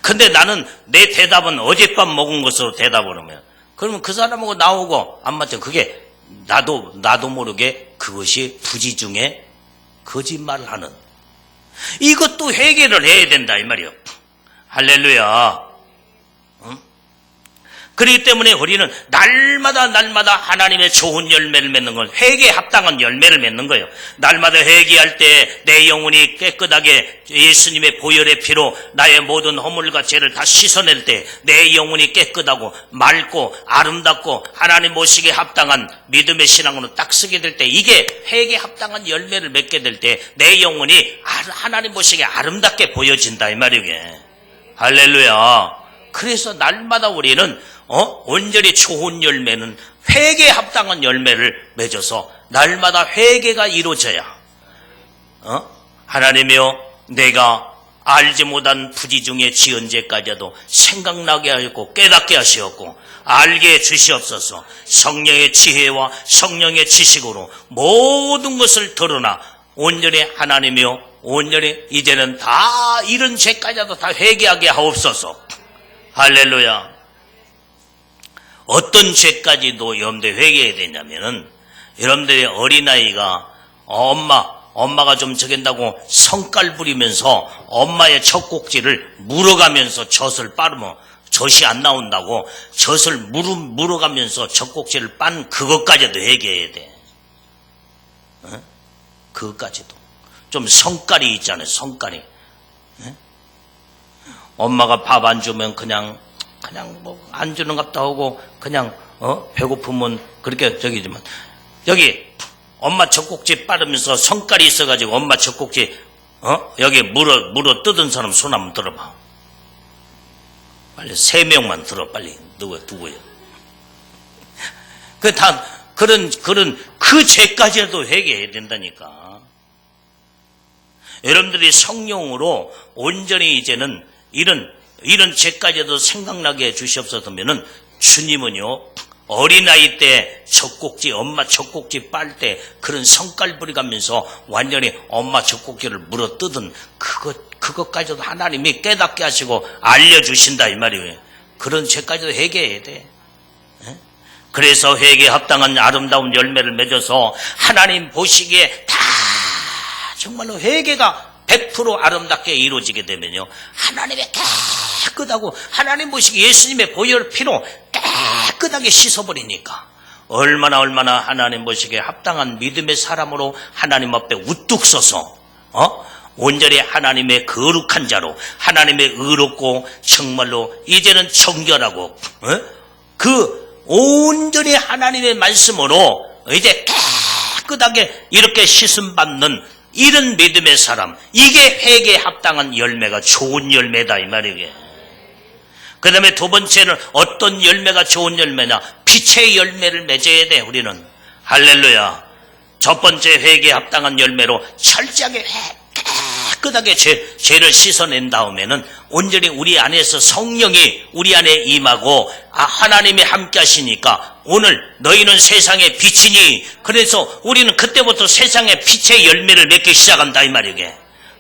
근데 나는 내 대답은 어젯밤 먹은 것으로 대답을 하면, 그러면 그 사람하고 나오고 안 맞죠. 그게 나도 모르게 그것이 부지 중에 거짓말을 하는, 이것도 회개를 해야 된다 이 말이에요. 할렐루야. 그렇기 때문에 우리는 날마다 하나님의 좋은 열매를 맺는 건, 회개에 합당한 열매를 맺는 거예요. 날마다 회개할 때 내 영혼이 깨끗하게 예수님의 보혈의 피로 나의 모든 허물과 죄를 다 씻어낼 때 내 영혼이 깨끗하고 맑고 아름답고 하나님 모시기에 합당한 믿음의 신앙으로 딱 쓰게 될 때, 이게 회개에 합당한 열매를 맺게 될 때 내 영혼이 하나님 모시기에 아름답게 보여진다 이 말이에요. 할렐루야. 그래서 날마다 우리는 온전히 좋은 열매는 회개에 합당한 열매를 맺어서 날마다 회개가 이루어져야, 하나님이여 내가 알지 못한 부지 중에 지은 죄까지도 생각나게 하였고 깨닫게 하시었고 알게 해 주시옵소서. 성령의 지혜와 성령의 지식으로 모든 것을 드러나 온전히 하나님이여, 온전히 이제는 다 이런 죄까지도 다 회개하게 하옵소서. 할렐루야. 어떤 죄까지도 여러분들 회개해야 되냐면은, 여러분들의 어린아이가 엄마가 좀 저긴다고 성깔 부리면서 엄마의 젖꼭지를 물어가면서 젖을 빠르면 젖이 안 나온다고 젖을 물어가면서 젖꼭지를 빤 그것까지도 회개해야 돼. 그것까지도. 좀 성깔이 있잖아요. 성깔이. 엄마가 밥 안 주면 그냥 뭐 안 주는 것도 하고 그냥 배고프면 그렇게 저기지만 여기 엄마 젖꼭지 빠르면서 성깔이 있어가지고 엄마 젖꼭지 여기 물어 뜯은 사람 손 한번 들어봐. 빨리 3명만 들어 빨리. 누구야? 그 다 그런 그 죄까지라도 회개해야 된다니까. 여러분들이 성령으로 온전히 이제는 이런 죄까지도 생각나게 해 주시옵소서면은 주님은요 어린아이 때 젖꼭지 엄마 젖꼭지 빨 때 그런 성깔 부리가면서 완전히 엄마 젖꼭지를 물어 뜯은 그것까지도 하나님이 깨닫게 하시고 알려주신다 이 말이에요. 그런 죄까지도 회개해야 돼. 그래서 회개에 합당한 아름다운 열매를 맺어서 하나님 보시기에 다 정말로 회개가 100% 아름답게 이루어지게 되면요 하나님의 깨끗하고 하나님 보시기에 예수님의 보혈 피로 깨끗하게 씻어버리니까 얼마나 하나님 보시기에 합당한 믿음의 사람으로 하나님 앞에 우뚝 서서 온전히 하나님의 거룩한 자로 하나님의 의롭고 정말로 이제는 정결하고 온전히 하나님의 말씀으로 이제 깨끗하게 이렇게 씻음받는 이런 믿음의 사람, 이게 회개에 합당한 열매가 좋은 열매다 이 말이에요. 그 다음에 두 번째는 어떤 열매가 좋은 열매냐? 빛의 열매를 맺어야 돼 우리는. 할렐루야. 첫 번째 회개에 합당한 열매로 철저하게 깨끗하게 죄를 씻어낸 다음에는 온전히 우리 안에서 성령이 우리 안에 임하고 하나님이 함께 하시니까 오늘 너희는 세상의 빛이니 그래서 우리는 그때부터 세상의 빛의 열매를 맺기 시작한다 이 말이게.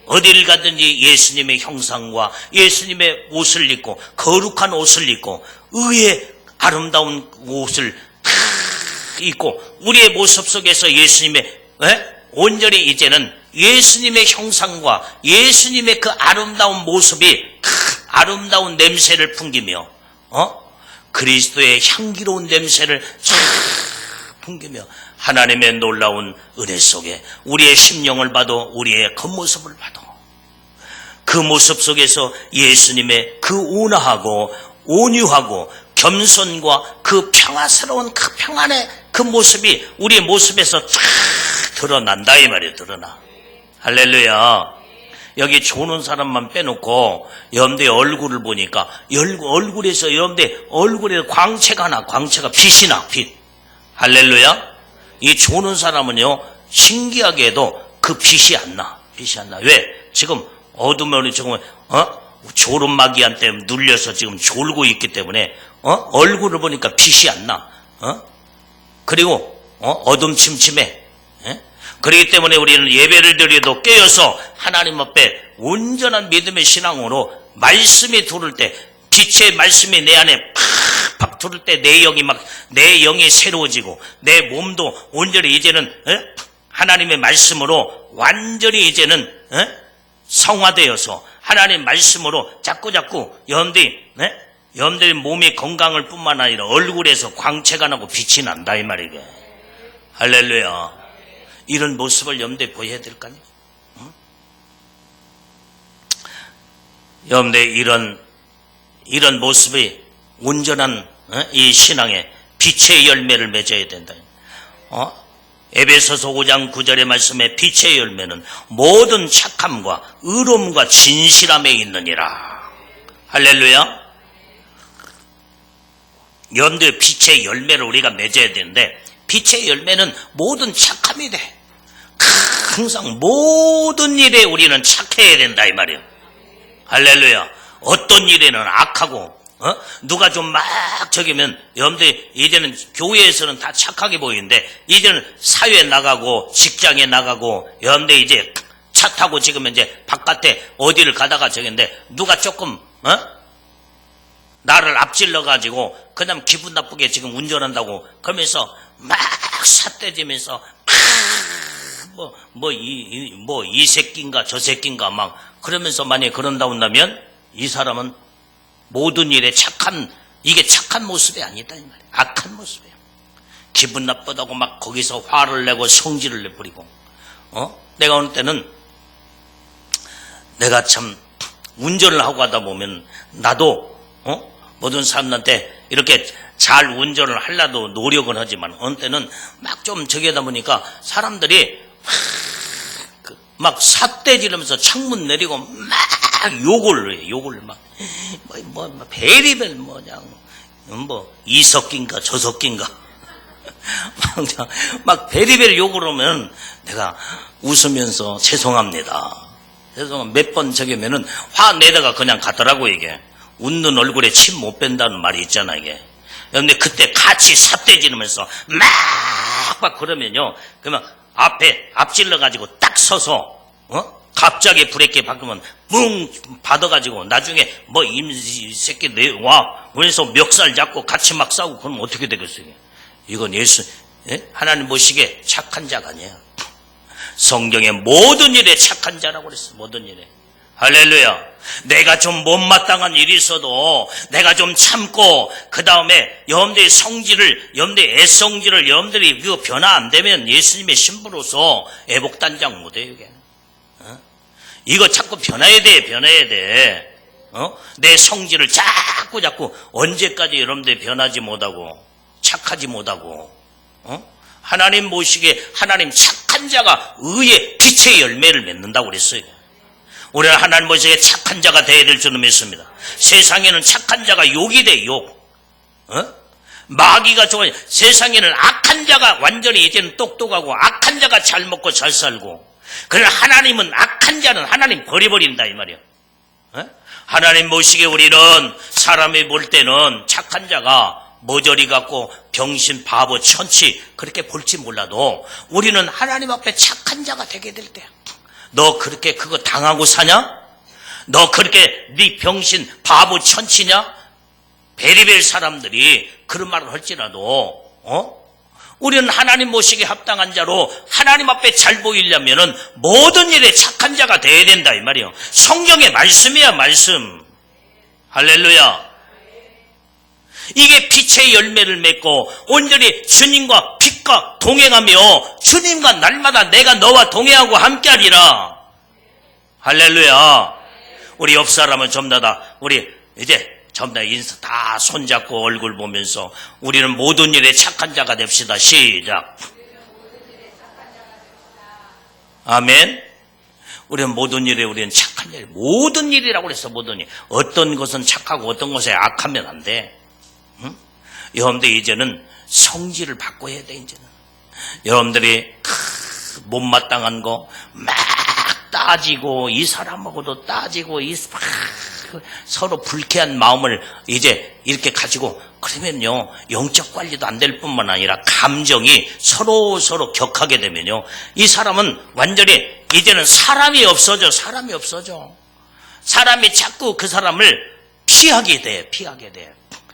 어디를 가든지 예수님의 형상과 예수님의 옷을 입고 거룩한 옷을 입고 의의 아름다운 옷을 입고 우리의 모습 속에서 예수님의 온전히 이제는 예수님의 형상과 예수님의 그 아름다운 모습이 아름다운 냄새를 풍기며 그리스도의 향기로운 냄새를 풍기며 하나님의 놀라운 은혜 속에 우리의 심령을 봐도 우리의 겉모습을 봐도 그 모습 속에서 예수님의 그 온화하고 온유하고 겸손과 그 평화스러운 그 평안의 그 모습이 우리의 모습에서 쫙 드러난다 이 말이에요. 드러나. 할렐루야. 여기 조는 사람만 빼놓고 여러분들의 얼굴을 보니까 얼굴에서 여러분들의 얼굴에 광채가 나. 광채가 빛이 나. 빛. 할렐루야. 이 조는 사람은요 신기하게도 그 빛이 안 나. 빛이 안 나. 왜? 지금 어두면 지금 조름마귀한테 눌려서 지금 졸고 있기 때문에 얼굴을 보니까 빛이 안 나. 그리고 어둠침침해. 그렇기 때문에 우리는 예배를 드려도 깨어서 하나님 앞에 온전한 믿음의 신앙으로 말씀이 들을 때 빛의 말씀이 내 안에 팍팍 들을 때 내 영이 새로워지고 내 몸도 온전히 이제는 하나님의 말씀으로 완전히 이제는 성화되어서 하나님 말씀으로 자꾸 여러분들의 몸이 건강할 뿐만 아니라 얼굴에서 광채가 나고 빛이 난다 이 말이게. 할렐루야. 이런 모습을 여러분들 보여야 될까요? 여러분들 이런 모습이 온전한 이 신앙의 빛의 열매를 맺어야 된다. 에베소서 5장 9절의 말씀에 빛의 열매는 모든 착함과 의로움과 진실함에 있느니라. 할렐루야. 여러분들 빛의 열매를 우리가 맺어야 되는데 빛의 열매는 모든 착함이 돼. 항상 모든 일에 우리는 착해야 된다 이 말이에요. 할렐루야. 어떤 일에는 악하고 누가 좀 막 저기면 여러분들 이제는 교회에서는 다 착하게 보이는데 이제는 사회에 나가고 직장에 나가고 여러분들 이제 차 타고 지금 이제 바깥에 어디를 가다가 저기인데 누가 조금 나를 앞질러 가지고 그냥 기분 나쁘게 지금 운전한다고 그러면서 막 삿대지면서 이 새끼인가 저 새끼인가 막 그러면서 만약에 그런다 온다면 이 사람은 모든 일에 이게 착한 모습이 아니다 이 말이야. 악한 모습이에요. 기분 나쁘다고 막 거기서 화를 내고 성질을 내버리고 내가 어느 때는 내가 참 운전을 하고 가다 보면 나도 모든 사람들한테 이렇게 잘 운전을 하려고 노력은 하지만 어느 때는 막 좀 저기 하다 보니까 사람들이 막 삿대지르면서 창문 내리고 막 욕을 해. 욕을 막 베리벨 뭐냐 뭐 이석기인가 저석기인가 막 베리벨 욕을 하면 내가 웃으면서 죄송합니다. 죄송합니다. 몇 번 저기면은 화 내다가 그냥 가더라고 이게. 웃는 얼굴에 침 못 뺀다는 말이 있잖아 이게. 근데 그때 같이 삿대지르면서 막 그러면요. 그러면 앞질러 가지고 딱 서서 갑자기 브레이크 바꾸면 뭉 받아가지고 나중에 뭐 이 새끼 내와 그래서 멱살 잡고 같이 막 싸우고 그러면 어떻게 되겠어요? 이건 하나님 보시기에 착한 자가 아니에요. 성경에 모든 일에 착한 자라고 그랬어. 모든 일에. 할렐루야. 내가 좀 못마땅한 일이 있어도 내가 좀 참고 그 다음에 여러분들의 성질을 여러분들의 애성질을 여러분들이 이거 변화 안 되면 예수님의 신부로서 애복단장 못해요 이게. 이거 자꾸 변해야 돼. 내 성질을 자꾸 언제까지 여러분들이 변하지 못하고 착하지 못하고 하나님 모시기에 하나님 착한 자가 의의 빛의 열매를 맺는다고 그랬어요. 우리는 하나님 모시기에 착한 자가 되어야 될 줄로 믿습니다. 세상에는 착한 자가 욕이 돼 욕. 마귀가 좋아요. 세상에는 악한 자가 완전히 이제는 똑똑하고 악한 자가 잘 먹고 잘 살고 그러나 하나님은 악한 자는 하나님 버려버린다 이 말이야. 하나님 모시기에 우리는 사람이 볼 때는 착한 자가 모조리 갖고 병신 바보 천치 그렇게 볼지 몰라도 우리는 하나님 앞에 착한 자가 되게 될 때야. 너 그렇게 그거 당하고 사냐? 너 그렇게 네 병신 바보 천치냐? 베리벨 사람들이 그런 말을 할지라도 우리는 하나님 모시기에 합당한 자로 하나님 앞에 잘 보이려면은 모든 일에 착한 자가 돼야 된다 이 말이에요. 성경의 말씀이야 말씀. 할렐루야. 이게 빛의 열매를 맺고 온전히 주님과 빛과 동행하며 주님과 날마다 내가 너와 동행하고 함께하리라. 할렐루야. 우리 옆 사람은 전부 다 우리 이제 전부 다 인사 다 손잡고 얼굴 보면서 우리는 모든 일에 착한 자가 됩시다. 시작. 아멘. 우리는 모든 일에 우리는 착한 일, 모든 일이라고 그랬어. 모든 일. 어떤 것은 착하고 어떤 것에 악하면 안 돼. 여러분들 이제는 성질을 바꿔야 돼. 이제는 여러분들이 못마땅한 거 막 따지고 이 사람하고도 따지고 서로 불쾌한 마음을 이제 이렇게 가지고 그러면요 영적 관리도 안 될 뿐만 아니라 감정이 서로 격하게 되면요 이 사람은 완전히 이제는 사람이 없어져. 사람이 자꾸 그 사람을 피하게 돼.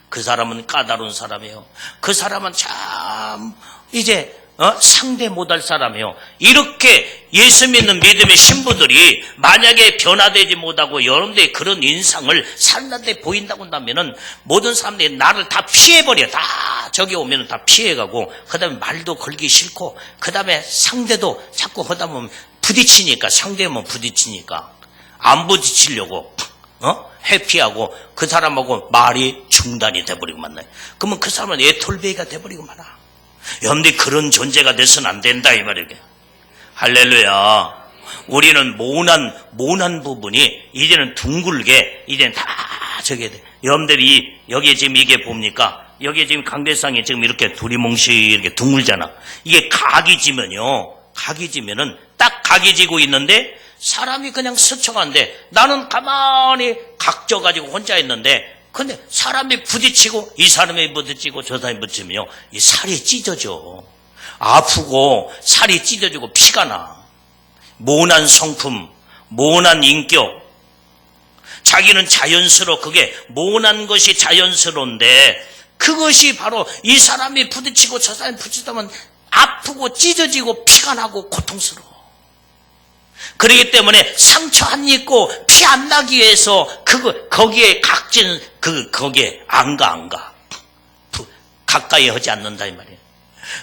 그 사람은 까다로운 사람이에요. 그 사람은 참 이제 상대 못할 사람이에요. 이렇게 예수 믿는 믿음의 신부들이 만약에 변화되지 못하고 여러분들의 그런 인상을 사람들한테 보인다고 한다면은 모든 사람들이 나를 다 피해버려. 다 저기 오면은 다 피해가고 그 다음에 말도 걸기 싫고 그 다음에 상대도 자꾸 하다 보면 부딪히니까 상대면 부딪히니까 안 부딪히려고 회피하고 그 사람하고 말이 중단이 돼버리고 만나요. 그러면 그 사람은 애톨배기가 돼버리고 말아. 여러분들이 그런 존재가 돼서는 안 된다 이 말이에요. 할렐루야. 우리는 모난 부분이 이제는 둥글게 이제는 다 저게 돼. 여러분들이 여기에 지금 이게 봅니까? 여기에 지금 강대상에 지금 이렇게 두리뭉실 이렇게 둥글잖아. 이게 각이 지면은 딱 각이 지고 있는데 사람이 그냥 스쳐가는데 나는 가만히 각져가지고 혼자 있는데 근데 사람이 부딪히고 이 사람이 부딪히고 저 사람이 부딪히면 이 살이 찢어져. 아프고 살이 찢어지고 피가 나. 모난 성품, 모난 인격. 자기는 그게 모난 것이 자연스러운데 그것이 바로 이 사람이 부딪히고 저 사람이 부딪히면 아프고 찢어지고 피가 나고 고통스러워. 그렇기 때문에 상처 안 입고 피 안 나기 위해서 거기에 각진 거기에 안 가. 가까이 하지 않는다 이 말이에요.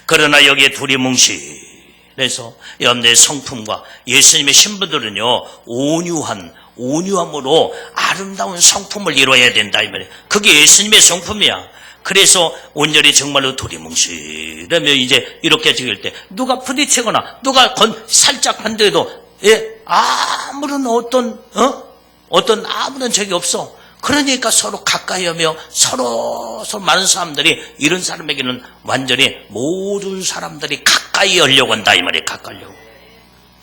그러나 여기에 두리뭉실해서 여러분들의 성품과 예수님의 신부들은요 온유한 온유함으로 아름다운 성품을 이뤄야 된다 이 말이에요. 그게 예수님의 성품이야. 그래서 온전히 정말로 두리뭉실하며 이제 이렇게 지을 때 누가 부딪히거나 누가 살짝 한데도 아무런 어떤 아무런 적이 없어. 그러니까 서로 가까이 하며 서로 많은 사람들이 이런 사람에게는 완전히 모든 사람들이 가까이 하려고 한다 이 말이에요. 가까이 하려고.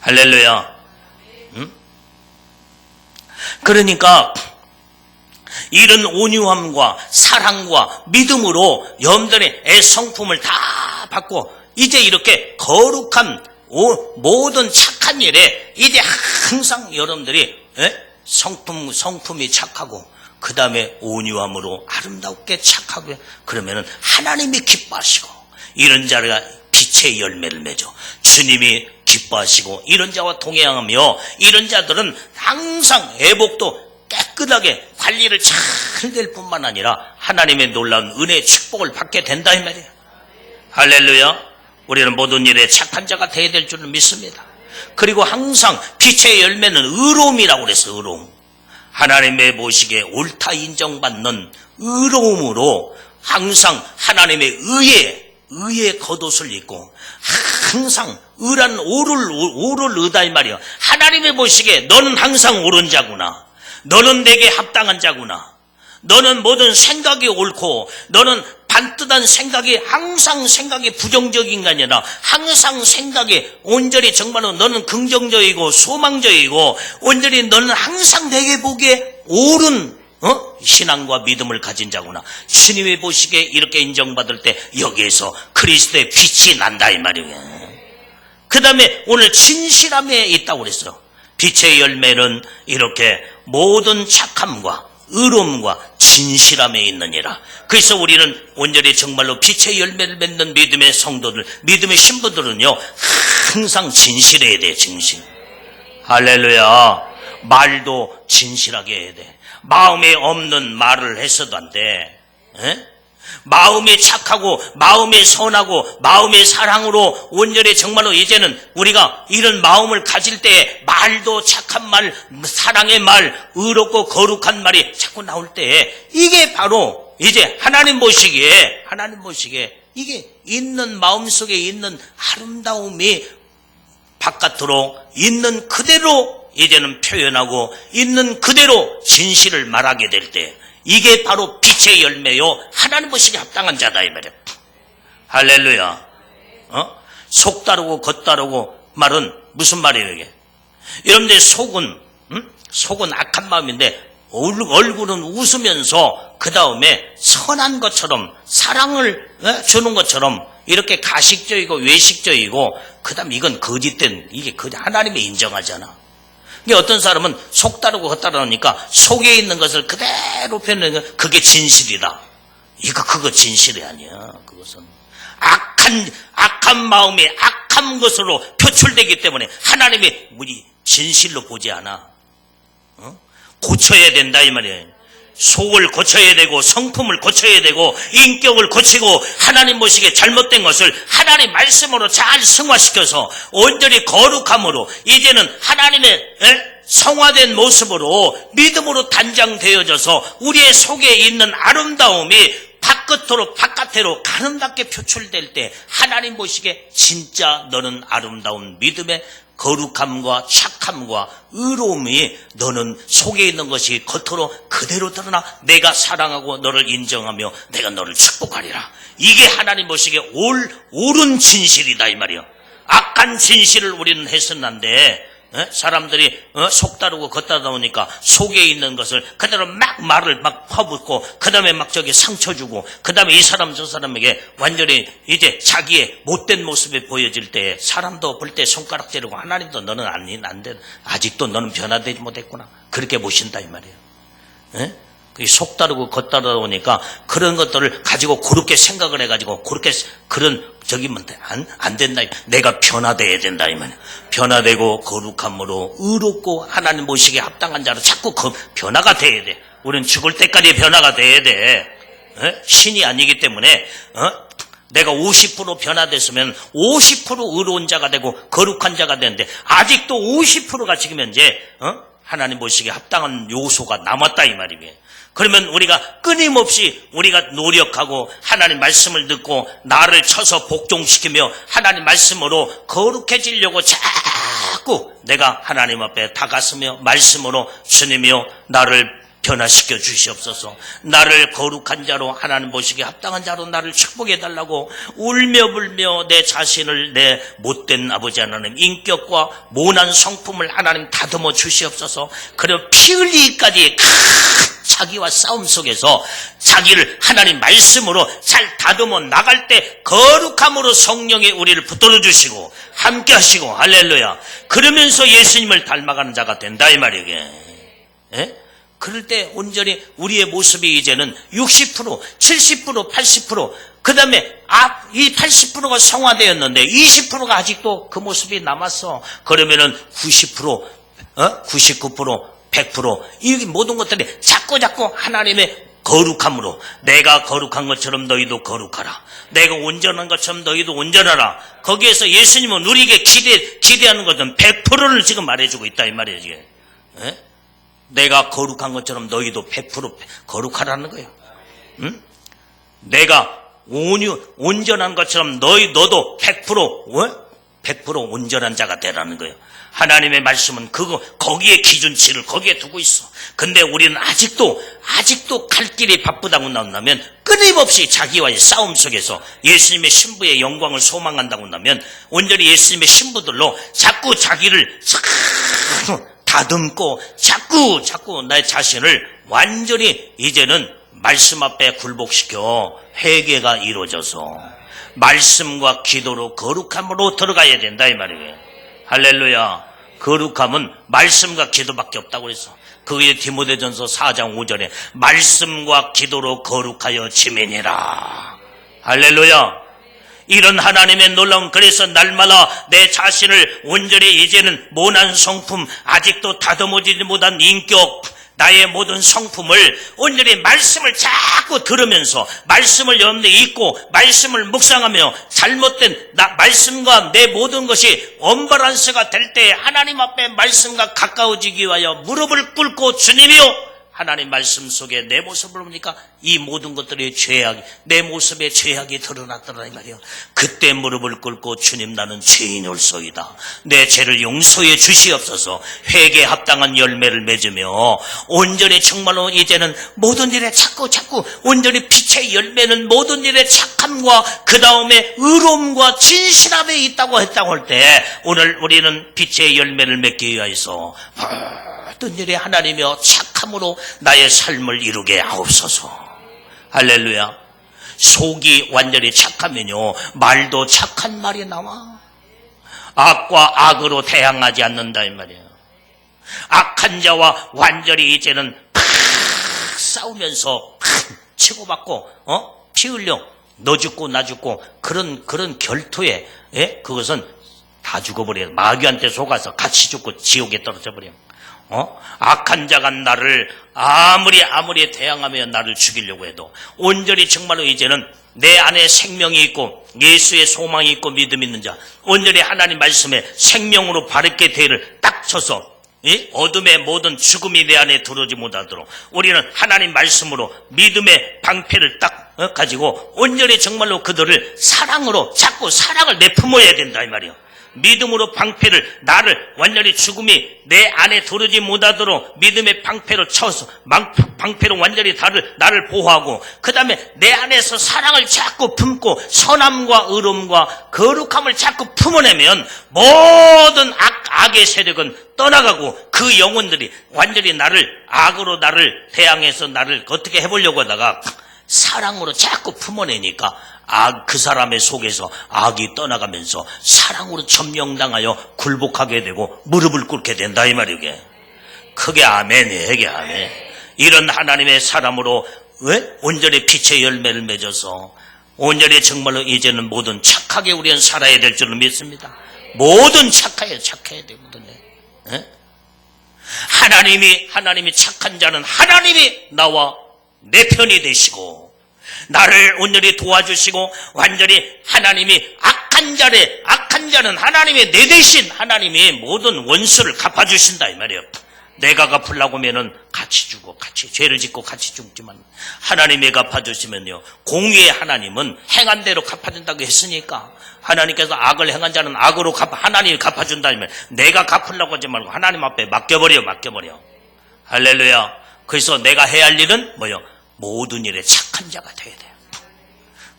할렐루야. 응? 그러니까 이런 온유함과 사랑과 믿음으로 여러분들의 애성품을 다 받고 이제 이렇게 거룩한 모든 착한 일에 이제 항상 여러분들이 성품이 착하고 그 다음에 온유함으로 아름답게 착하고 그러면은 하나님이 기뻐하시고 이런 자가 빛의 열매를 맺어 주님이 기뻐하시고 이런 자와 동행하며 이런 자들은 항상 애복도 깨끗하게 관리를 잘 될 뿐만 아니라 하나님의 놀라운 은혜의 축복을 받게 된다 이 말이에요. 할렐루야. 우리는 모든 일에 착한 자가 되어야 될 줄을 믿습니다. 그리고 항상 빛의 열매는 의로움이라고 그래서 의로움. 하나님의 보시기에 옳다 인정받는 의로움으로 항상 하나님의 의의 겉옷을 입고 항상 의란 오를 의다 이 말이야. 하나님의 보시기에 너는 항상 옳은 자구나. 너는 내게 합당한 자구나. 너는 모든 생각이 옳고 너는 반듯한 생각이 항상 생각이 부정적인 게 아니라 항상 생각이 온전히 정말로 너는 긍정적이고 소망적이고 온전히 너는 항상 내게 보기에 옳은 신앙과 믿음을 가진 자구나. 주님이 보시기에 이렇게 인정받을 때 여기에서 그리스도의 빛이 난다 이 말이에요. 그 다음에 오늘 진실함에 있다고 그랬어요. 빛의 열매는 이렇게 모든 착함과 의로움과 진실함에 있느니라. 그래서 우리는 온전히 정말로 빛의 열매를 맺는 믿음의 성도들, 믿음의 신부들은요 항상 진실해야 돼. 진실. 할렐루야. 말도 진실하게 해야 돼. 마음에 없는 말을 해서도 안 돼. 마음이 착하고 마음이 선하고 마음의 사랑으로 온전히 정말로 이제는 우리가 이런 마음을 가질 때에 말도 착한 말, 사랑의 말, 의롭고 거룩한 말이 자꾸 나올 때에 이게 바로 이제 하나님 보시기에 이게 있는 마음속에 있는 아름다움이 바깥으로 있는 그대로 이제는 표현하고 있는 그대로 진실을 말하게 될 때 이게 바로 빛의 열매요 하나님 보시기에 합당한 자다 이 말이에요. 할렐루야. 속 다르고 겉 다르고 말은 무슨 말이에요 이게? 여러분들 속은 악한 마음인데 얼굴은 웃으면서 그 다음에 선한 것처럼 사랑을 주는 것처럼 이렇게 가식적이고 외식적이고 그 다음에 이건 거짓된 이게 하나님이 인정하잖아. 어떤 사람은 속 다르고 겉 다르니까 속에 있는 것을 그대로 표현하는 그게 진실이다. 그거 진실이 아니야. 그것은 악한 마음이 악한 것으로 표출되기 때문에 하나님이 우리 진실로 보지 않아. 고쳐야 된다 이 말이에요. 속을 고쳐야 되고 성품을 고쳐야 되고 인격을 고치고 하나님 보시기에 잘못된 것을 하나님 말씀으로 잘 승화시켜서 온전히 거룩함으로 이제는 하나님의 성화된 모습으로 믿음으로 단장되어져서 우리의 속에 있는 아름다움이 바깥으로 아름답게 표출될 때 하나님 보시기에 진짜 너는 아름다운 믿음의 거룩함과 착함과 의로움이 너는 속에 있는 것이 겉으로 그대로 드러나 내가 사랑하고 너를 인정하며 내가 너를 축복하리라. 이게 하나님 보시기에 옳은 진실이다 이 말이요. 악한 진실을 우리는 해서는 안 돼. 사람들이 속 다르고 겉 다르다 보니까 속에 있는 것을 그대로 막 말을 막 퍼붓고 그 다음에 막 저기 상처 주고 그 다음에 이 사람 저 사람에게 완전히 이제 자기의 못된 모습이 보여질 때 사람도 볼 때 손가락 찌르고 하나님도 너는 안 돼. 아직도 너는 변화되지 못했구나. 그렇게 보신다 이 말이에요. 속 다르고 겉 다르다 보니까 그런 것들을 가지고 그렇게 생각을 해가지고 그렇게 그런 저기면 안 된다. 내가 변화돼야 된다 이 말이야. 변화되고 거룩함으로 의롭고 하나님 보시기에 합당한 자로 자꾸 변화가 돼야 돼. 우리는 죽을 때까지 변화가 돼야 돼. 신이 아니기 때문에 내가 50% 변화됐으면 50% 의로운 자가 되고 거룩한 자가 되는데 아직도 50%가 지금 현재 하나님 보시기에 합당한 요소가 남았다 이 말이에요. 그러면 우리가 끊임없이 우리가 노력하고 하나님 말씀을 듣고 나를 쳐서 복종시키며 하나님 말씀으로 거룩해지려고 자꾸 내가 하나님 앞에 다가서며 말씀으로 주님이여 나를 변화시켜 주시옵소서. 나를 거룩한 자로 하나님 보시기에 합당한 자로 나를 축복해달라고 울며 불며 내 자신을 내 못된 아버지 하나님 인격과 모난 성품을 하나님 다듬어 주시옵소서. 그리고 피 흘리기까지 자기와 싸움 속에서 자기를 하나님 말씀으로 잘 다듬어 나갈 때 거룩함으로 성령이 우리를 붙들어 주시고 함께 하시고 할렐루야. 그러면서 예수님을 닮아가는 자가 된다 이 말이에요. 예? 그럴 때 온전히 우리의 모습이 이제는 60%, 70%, 80%, 그 다음에 이 80%가 성화되었는데 20%가 아직도 그 모습이 남았어. 그러면은 90%, 99%, 100%, 이 모든 것들이 자꾸 하나님의 거룩함으로 내가 거룩한 것처럼 너희도 거룩하라. 내가 온전한 것처럼 너희도 온전하라. 거기에서 예수님은 우리에게 기대하는 것은 100%를 지금 말해주고 있다 이 말이에요. 지금. 예? 내가 거룩한 것처럼 너희도 100% 거룩하라는 거예요. 응? 내가 온전한 것처럼 너도 100% 온전한 자가 되라는 거예요. 하나님의 말씀은 거기에 기준치를 거기에 두고 있어. 근데 우리는 아직도 갈 길이 바쁘다고 나온다면 끊임없이 자기와의 싸움 속에서 예수님의 신부의 영광을 소망한다고 한다면 온전히 예수님의 신부들로 자꾸 자기를 다듬고 자꾸 내 자신을 완전히 이제는 말씀 앞에 굴복시켜 회개가 이루어져서 말씀과 기도로 거룩함으로 들어가야 된다 이 말이에요. 할렐루야. 거룩함은 말씀과 기도밖에 없다고 했어. 그게 디모데전서 4장 5절에 말씀과 기도로 거룩하여 지면이라. 할렐루야. 이런 하나님의 놀라운, 그래서 날마다 내 자신을 온전히 이제는 모난 성품, 아직도 다듬어지지 못한 인격, 나의 모든 성품을 온전히 말씀을 자꾸 들으면서 말씀을 여러분들 읽고 말씀을 묵상하며 잘못된 말씀과 내 모든 것이 언밸런스가 될 때 하나님 앞에 말씀과 가까워지기 위하여 무릎을 꿇고 주님이요 하나님 말씀 속에 내 모습을 보니까 이 모든 것들이 내 모습에 죄악이 드러났더라 이 말이에요. 그때 무릎을 꿇고 주님 나는 죄인올소이다. 내 죄를 용서해 주시옵소서. 회개에 합당한 열매를 맺으며 온전히 정말로 이제는 모든 일에 자꾸 온전히 빛의 열매는 모든 일에 착함과 그 다음에 의로움과 진실함에 있다고 했다고 할 때 오늘 우리는 빛의 열매를 맺기 위하여서 모든 일에 하나님이여 착함으로 나의 삶을 이루게 하옵소서. 할렐루야. 속이 완전히 착하면요 말도 착한 말이 나와. 악과 악으로 대항하지 않는다 이 말이에요. 악한 자와 완전히 이제는 싸우면서 치고받고 피 흘려 너 죽고 나 죽고 그런 결투에 그것은 다 죽어버려요. 마귀한테 속아서 같이 죽고 지옥에 떨어져 버려요. 악한 자가 나를 아무리 대항하며 나를 죽이려고 해도 온전히 정말로 이제는 내 안에 생명이 있고 예수의 소망이 있고 믿음이 있는 자, 온전히 하나님 말씀에 생명으로 바르게 대를 딱 쳐서 어둠의 모든 죽음이 내 안에 들어오지 못하도록 우리는 하나님 말씀으로 믿음의 방패를 딱 가지고 온전히 정말로 그들을 사랑으로 자꾸 사랑을 내품어야 된다 이 말이에요. 믿음으로 방패를 나를 완전히 죽음이 내 안에 들어오지 못하도록 믿음의 방패로 쳐서 방패로 완전히 나를 보호하고 그 다음에 내 안에서 사랑을 자꾸 품고 선함과 의로움과 거룩함을 자꾸 품어내면 모든 악의 세력은 떠나가고 그 영혼들이 완전히 악으로 나를 대항해서 나를 어떻게 해보려고 하다가 사랑으로 자꾸 품어내니까 그 사람의 속에서 악이 떠나가면서 사랑으로 점령당하여 굴복하게 되고 무릎을 꿇게 된다 이 말이에요. 크게 아멘이에요. 크게 아멘. 이런 하나님의 사람으로 온전히 빛의 열매를 맺어서 온전히 정말로 이제는 모든 착하게 우리는 살아야 될 줄을 믿습니다. 모든 착해야 돼요. 하나님이 착한 자는 하나님이 나와 내 편이 되시고 나를 온전히 도와주시고 완전히 하나님이 악한 자는 하나님의 내 대신 하나님이 모든 원수를 갚아주신다 이 말이에요. 내가 갚으려고 하면은 같이 주고 같이 죄를 짓고 같이 죽지만 하나님이 갚아주시면요, 공의의 하나님은 행한 대로 갚아준다고 했으니까 하나님께서 악을 행한 자는 악으로 하나님이 갚아준다면 내가 갚으려고 하지 말고 하나님 앞에 맡겨버려. 할렐루야. 그래서 내가 해야 할 일은 뭐요? 모든 일에 착한 자가 돼야 돼요.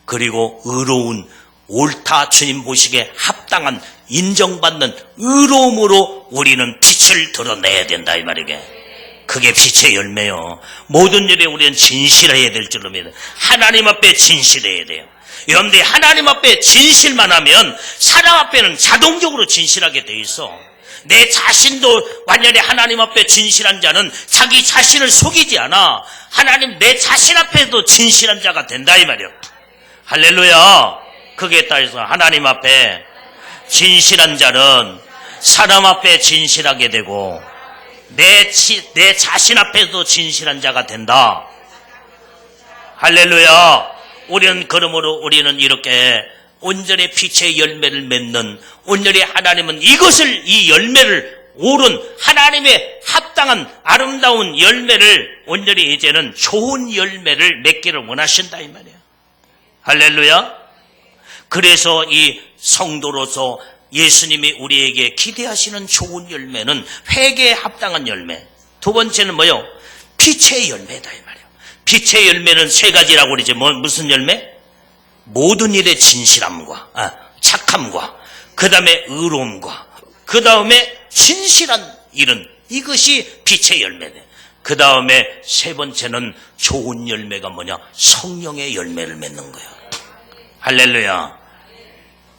그리고 의로운, 옳다, 주님 보시기에 합당한, 인정받는 의로움으로 우리는 빛을 드러내야 된다 이 말이게. 그게 빛의 열매요. 모든 일에 우리는 진실해야 될 줄로 믿어요. 하나님 앞에 진실해야 돼요. 여러분들이 하나님 앞에 진실만 하면 사람 앞에는 자동적으로 진실하게 돼 있어. 내 자신도 완전히 하나님 앞에 진실한 자는 자기 자신을 속이지 않아. 하나님 내 자신 앞에도 진실한 자가 된다 이 말이에요. 할렐루야. 그게 따라서 하나님 앞에 진실한 자는 사람 앞에 진실하게 되고 내 자신 앞에도 진실한 자가 된다. 할렐루야. 그러므로 우리는 이렇게 온전히 빛의 열매를 맺는, 온전히 하나님은 이 열매를 옳은 하나님의 합당한 아름다운 열매를 온전히 이제는 좋은 열매를 맺기를 원하신다 이 말이에요. 할렐루야. 그래서 이 성도로서 예수님이 우리에게 기대하시는 좋은 열매는 회개에 합당한 열매. 두 번째는 뭐요? 빛의 열매다 이 말이에요. 빛의 열매는 세 가지라고 그러지. 무슨 열매? 모든 일에 진실함과 착함과 그 다음에 의로움과 그 다음에 진실한 일은, 이것이 빛의 열매네. 그 다음에 세 번째는 좋은 열매가 뭐냐? 성령의 열매를 맺는 거예요. 할렐루야.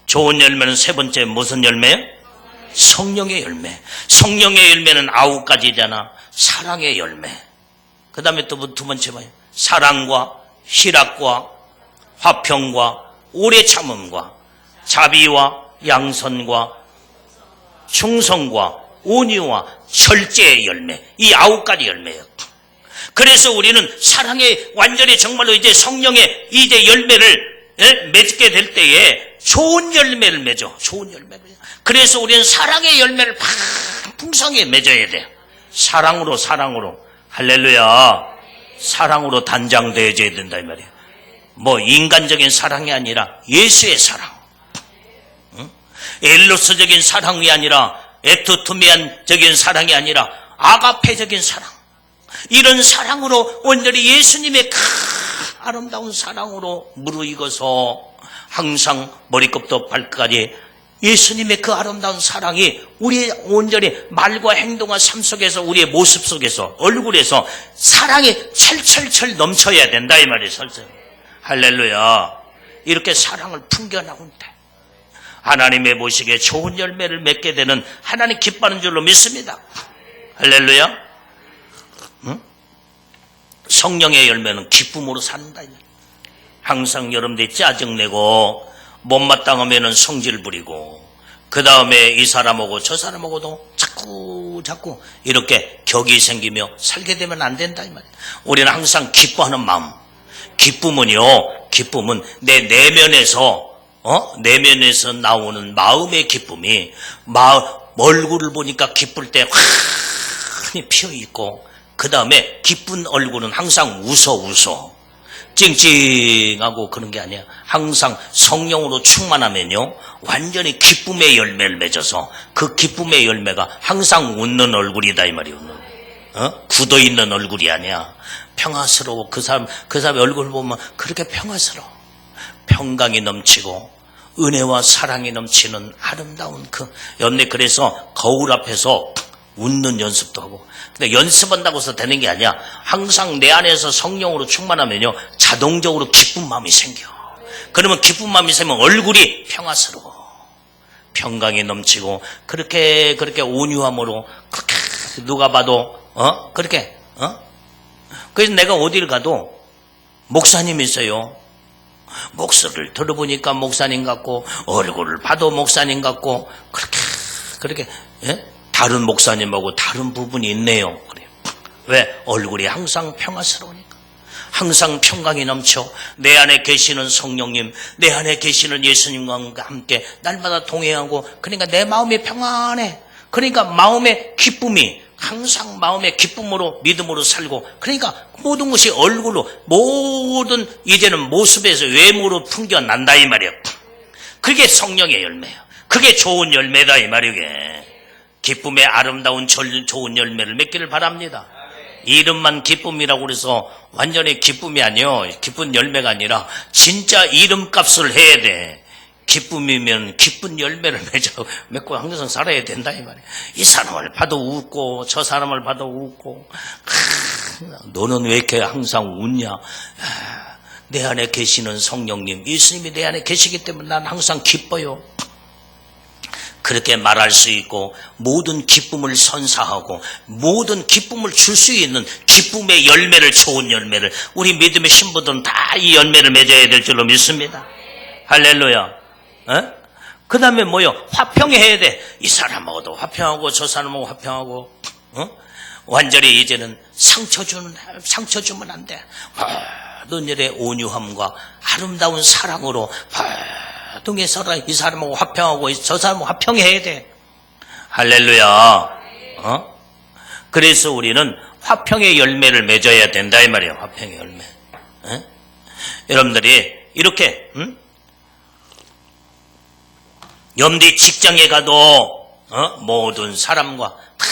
좋은 열매는 세 번째 무슨 열매예요? 성령의 열매. 성령의 열매는 9가지잖아. 사랑의 열매. 그 다음에 또 두 번째 뭐예요? 사랑과 희락과 화평과 오래 참음과 자비와 양선과 충성과 온유와 절제의 열매. 이 9가지 열매예요. 그래서 우리는 사랑의 완전히 정말로 이제 성령의 이제 열매를 맺게 될 때에 좋은 열매를 맺어. 좋은 열매를. 그래서 우리는 사랑의 열매를 풍성하게 맺어야 돼요. 사랑으로. 할렐루야. 사랑으로 단장되어져야 된다 이 말이에요. 뭐 인간적인 사랑이 아니라 예수의 사랑. 엘로스적인 사랑이 아니라, 에토토미안적인 사랑이 아니라 아가페적인 사랑. 이런 사랑으로 온전히 예수님의 아름다운 사랑으로 무르익어서 항상 머리끝부터 발끝까지 예수님의 그 아름다운 사랑이 우리의 온전히 말과 행동과 삶 속에서, 우리의 모습 속에서, 얼굴에서 사랑이 철철철 넘쳐야 된다 이 말이에요. 할렐루야. 이렇게 사랑을 풍겨나올 때 하나님의 보시기에 좋은 열매를 맺게 되는, 하나님 기뻐하는 줄로 믿습니다. 할렐루야. 성령의 열매는 기쁨으로 산다. 항상 여러분들이 짜증내고 못마땅하면 성질 부리고 그 다음에 이 사람하고 저 사람하고도 자꾸 이렇게 격이 생기며 살게 되면 안 된다 이 말이에요. 우리는 항상 기뻐하는 마음. 기쁨은 내 내면에서 나오는 마음의 기쁨이, 얼굴을 보니까 기쁠 때 환히 피어있고, 그 다음에 기쁜 얼굴은 항상 웃어. 찡찡하고 그런 게 아니야. 항상 성령으로 충만하면요, 완전히 기쁨의 열매를 맺어서 그 기쁨의 열매가 항상 웃는 얼굴이다 이 말이에요. 굳어있는 얼굴이 아니야. 평화스러워. 그 사람의 얼굴을 보면 그렇게 평화스러워. 평강이 넘치고 은혜와 사랑이 넘치는 아름다운 여러분들, 그래서 거울 앞에서 웃는 연습도 하고. 근데 연습한다고 해서 되는 게 아니야. 항상 내 안에서 성령으로 충만하면요, 자동적으로 기쁜 마음이 생겨. 그러면 기쁜 마음이 생기면 얼굴이 평화스러워. 평강이 넘치고, 그렇게 온유함으로, 그렇게 누가 봐도 그래서 내가 어디를 가도 목사님이 있어요. 목소리를 들어보니까 목사님 같고, 얼굴을 봐도 목사님 같고, 그렇게 다른 목사님하고 다른 부분이 있네요. 그래요. 왜? 얼굴이 항상 평화스러우니까. 항상 평강이 넘쳐. 내 안에 계시는 성령님, 내 안에 계시는 예수님과 함께 날마다 동행하고, 그러니까 내 마음이 평안해. 그러니까 마음의 기쁨이 항상 마음의 기쁨으로 믿음으로 살고, 그러니까 모든 것이 얼굴로, 모든 이제는 모습에서 외모로 풍겨난다 이 말이에요. 그게 성령의 열매예요. 그게 좋은 열매다 이 말이에요. 기쁨의 아름다운 좋은 열매를 맺기를 바랍니다. 이름만 기쁨이라고 그래서 완전히 기쁨이 아니요, 기쁜 열매가 아니라 진짜 이름값을 해야 돼. 기쁨이면 기쁜 열매를 맺고 항상 살아야 된다 이 말이야. 이 사람을 봐도 웃고 저 사람을 봐도 웃고, 너는 왜 이렇게 항상 웃냐? 내 안에 계시는 성령님, 예수님이 내 안에 계시기 때문에 난 항상 기뻐요. 그렇게 말할 수 있고, 모든 기쁨을 선사하고 모든 기쁨을 줄 수 있는 기쁨의 열매를, 좋은 열매를 우리 믿음의 신부들은 다 이 열매를 맺어야 될 줄로 믿습니다. 할렐루야. 그 다음에 뭐요? 화평해야 돼. 이 사람하고도 화평하고 저 사람하고 화평하고, 완전히 이제는 상처 주면 안 돼. 모든 일의 온유함과 아름다운 사랑으로 동해서라 이 사람하고 화평하고 저 사람하고 화평해야 돼. 할렐루야. 그래서 우리는 화평의 열매를 맺어야 된다 이 말이에요. 화평의 열매. 여러분들이 이렇게 염디 직장에 가도 모든 사람과 다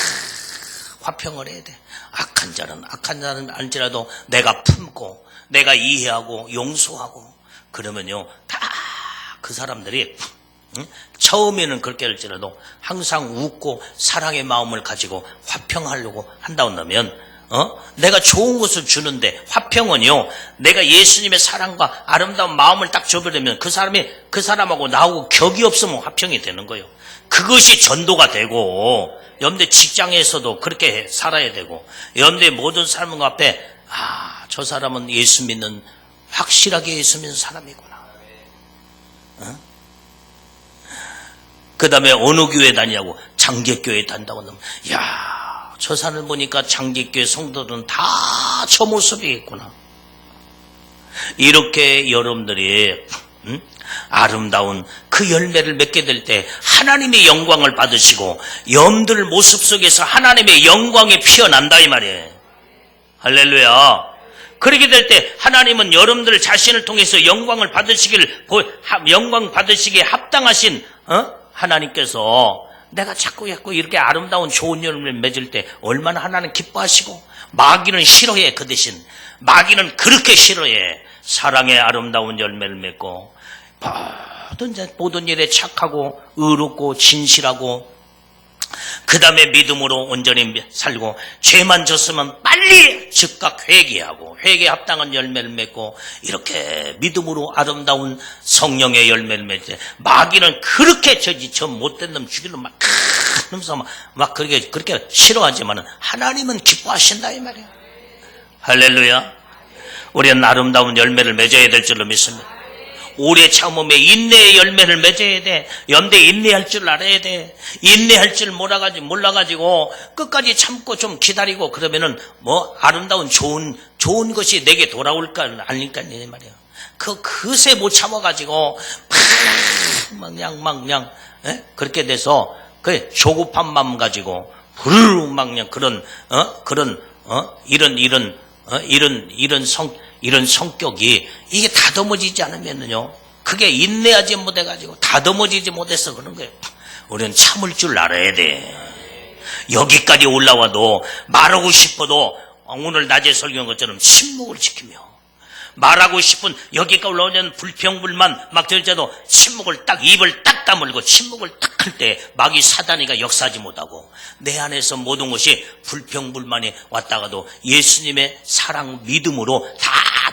화평을 해야 돼. 악한 자는 알지라도 내가 품고 내가 이해하고 용서하고, 그러면요 다 그 사람들이 처음에는 그렇게 할지라도 항상 웃고 사랑의 마음을 가지고 화평하려고 한다고 하면, 내가 좋은 것을 주는데, 화평은요 내가 예수님의 사랑과 아름다운 마음을 딱 줘버리면 그 사람하고 나하고 격이 없으면 화평이 되는 거예요. 그것이 전도가 되고, 여러분들 직장에서도 그렇게 살아야 되고, 여러분들 모든 사람 앞에 저 사람은 예수 믿는, 확실하게 예수 믿는 사람이구나. 그 다음에 어느 교회 다니냐고, 장제교회 다닌다고 하면, 저 사람을 보니까 장제교회 성도들은 다 저 모습이 있구나. 이렇게 여러분들이 아름다운 그 열매를 맺게 될 때 하나님의 영광을 받으시고, 여러분들 모습 속에서 하나님의 영광이 피어난다 이 말이에요. 할렐루야. 그렇게 될 때 하나님은 여러분들 자신을 통해서 영광을 영광 받으시기에 합당하신 하나님께서 내가 자꾸 이렇게 아름다운 좋은 열매를 맺을 때 얼마나 하나님 기뻐하시고, 마귀는 싫어해. 그 대신 마귀는 그렇게 싫어해. 사랑의 아름다운 열매를 맺고 모든 일에 착하고 의롭고 진실하고, 그 다음에 믿음으로 온전히 살고, 죄만 졌으면 빨리 즉각 회개하고 회개에 합당한 열매를 맺고, 이렇게 믿음으로 아름다운 성령의 열매를 맺을 때 마귀는 그렇게 저 못된 놈 죽이는 막 그렇게 싫어하지만은 하나님은 기뻐하신다 이 말이야. 할렐루야. 우리는 아름다운 열매를 맺어야 될 줄로 믿습니다. 오래 참음에 인내의 열매를 맺어야 돼. 염대 인내할 줄 알아야 돼. 인내할 줄 몰라가지고 끝까지 참고 좀 기다리고 그러면은 아름다운 좋은 것이 내게 돌아올까 아닐까 이 말이야. 그새 못 참아가지고 그냥 그렇게 돼서 조급한 마음 가지고 그냥 이런 성격이 이게 다듬어지지 않으면요, 그게 인내하지 못해가지고 다듬어지지 못해서 그런 거예요. 우리는 참을 줄 알아야 돼. 여기까지 올라와도 말하고 싶어도 오늘 낮에 설교한 것처럼 침묵을 지키며, 말하고 싶은 여기까지 올라오면 불평불만 막 들자도 침묵을 입을 딱 다물고 침묵을 딱 할 때 마귀 사단이가 역사하지 못하고, 내 안에서 모든 것이 불평불만이 왔다가도 예수님의 사랑 믿음으로 다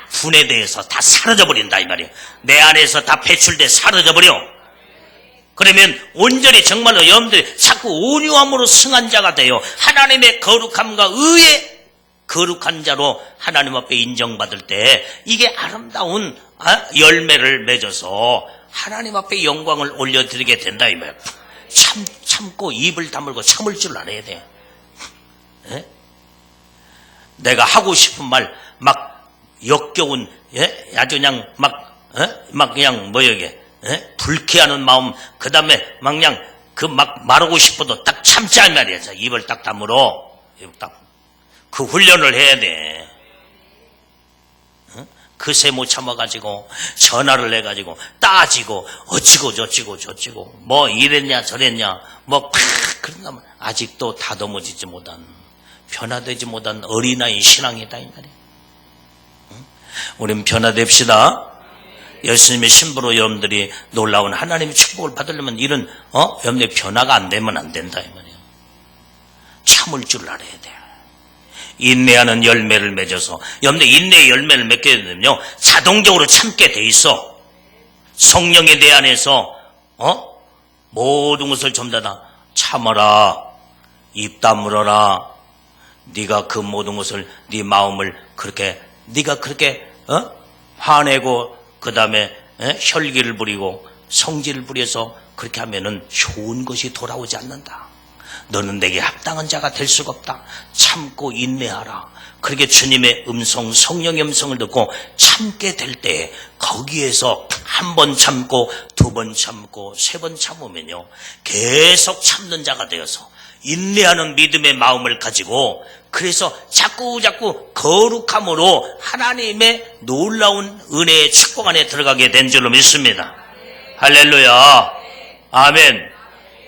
분해돼서 다 사라져버린다 이 말이에요. 내 안에서 다 배출돼 사라져버려. 그러면 온전히 정말로 여러분들이 자꾸 온유함으로 승한 자가 돼요. 하나님의 거룩함과 의의 거룩한 자로 하나님 앞에 인정받을 때 이게 아름다운 열매를 맺어서 하나님 앞에 영광을 올려드리게 된다 이 말이에요. 참고 입을 다물고 참을 줄 알아야 돼. 내가 하고 싶은 말 막 역겨운, 아주 그냥 막 그냥 이게 불쾌하는 마음, 그 다음에 막 그냥 말하고 싶어도 딱 참자 이 말이야. 입을 딱 다물어. 그 훈련을 해야 돼. 그새 못 참아가지고 전화를 해가지고 따지고 어찌고 저찌고 뭐 이랬냐 저랬냐 뭐 그런다면 아직도 다듬어지지 못한 변화되지 못한 어린아이 신앙이다 이 말이야. 우린 변화됩시다. 예수님의 신부로 여러분들이 놀라운 하나님의 축복을 받으려면 이런 여러분들의 변화가 안 되면 안 된다 이 말이야. 참을 줄 알아야 돼. 인내하는 열매를 맺어서 여러분들 인내의 열매를 맺게 되면요 자동적으로 참게 돼 있어. 성령의 내 안에서 모든 것을 전부 다 참아라, 입 다물어라. 네가 그 모든 것을 네 마음을 그렇게 네가 그렇게 화내고 그 다음에 혈기를 부리고 성질을 부려서 그렇게 하면은 좋은 것이 돌아오지 않는다. 너는 내게 합당한 자가 될 수가 없다. 참고 인내하라. 그렇게 주님의 음성, 성령의 음성을 듣고 참게 될 때 거기에서 한 번 참고 두 번 참고 세 번 참으면요 계속 참는 자가 되어서 인내하는 믿음의 마음을 가지고 그래서 자꾸 거룩함으로 하나님의 놀라운 은혜의 축복 안에 들어가게 된 줄로 믿습니다. 할렐루야. 아멘.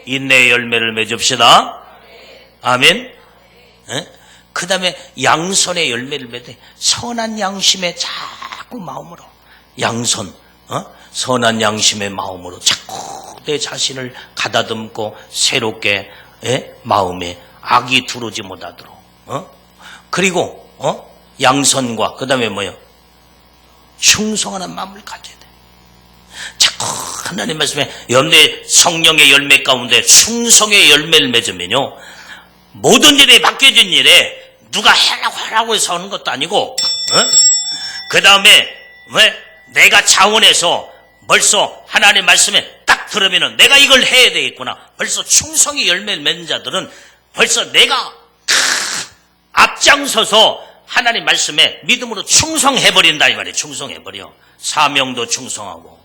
인내의 열매를 맺읍시다. 아멘. 그 다음에 양선의 열매를 맺되 선한 양심의 자꾸 마음으로 양선, 선한 양심의 마음으로 자꾸 내 자신을 가다듬고 새롭게 마음에 악이 들어오지 못하도록 그리고 양선과 그 다음에 뭐요? 충성하는 마음을 가져야 돼. 자꾸 하나님 말씀에 여러분의 성령의 열매 가운데 충성의 열매를 맺으면요 모든 일에 맡겨진 일에 누가 하라고 해서 하는 것도 아니고 그 다음에 왜 내가 자원해서 벌써 하나님 말씀에 딱 들으면은 내가 이걸 해야 되겠구나. 벌써 충성의 열매를 맺는 자들은 벌써 내가 앞장서서 하나님 말씀에 믿음으로 충성해버린다 이 말이에요. 충성해버려. 사명도 충성하고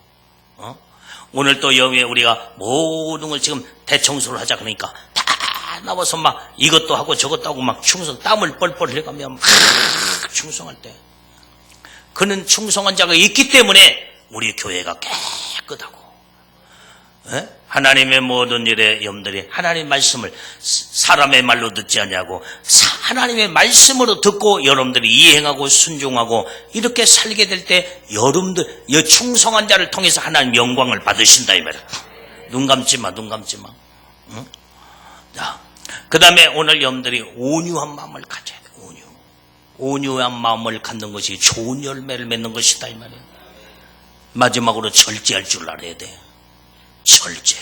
오늘 또 여기에 우리가 모든 걸 지금 대청소를 하자 그러니까 다 나와서 막 이것도 하고 저것도 하고 막 충성 땀을 뻘뻘 흘려가며 막 충성할 때 그는 충성한 자가 있기 때문에 우리 교회가 깨끗하고 하나님의 모든 일에 여러분들이 하나님의 말씀을 사람의 말로 듣지 않냐고 하나님의 말씀으로 듣고 여러분들이 이행하고 순종하고 이렇게 살게 될 때 여러분들 이 충성한 자를 통해서 하나님 영광을 받으신다 이 말이야. 눈 감지 마. 응? 자, 그 다음에 오늘 여러분들이 온유한 마음을 가져야 돼. 온유한 마음을 갖는 것이 좋은 열매를 맺는 것이다 이 말이야. 마지막으로 절제할 줄 알아야 돼. 절제.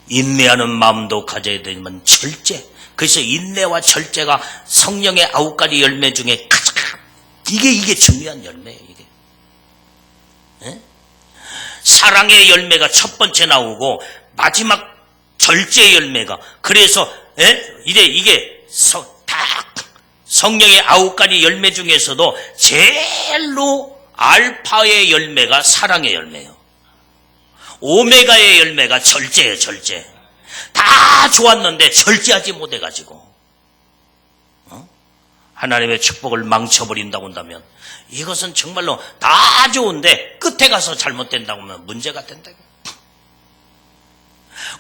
인내하는 마음도 가져야 되지만 절제. 그래서 인내와 절제가 성령의 9가지 열매 중에 가장 이게 중요한 열매예요. 이게 사랑의 열매가 첫 번째 나오고 마지막 절제의 열매가 그래서 이게 성령의 9가지 열매 중에서도 제일로 알파의 열매가 사랑의 열매예요. 오메가의 열매가 절제예요. 절제. 다 좋았는데 절제하지 못해가지고 하나님의 축복을 망쳐버린다고 한다면 이것은 정말로 다 좋은데 끝에 가서 잘못된다고 하면 문제가 된다.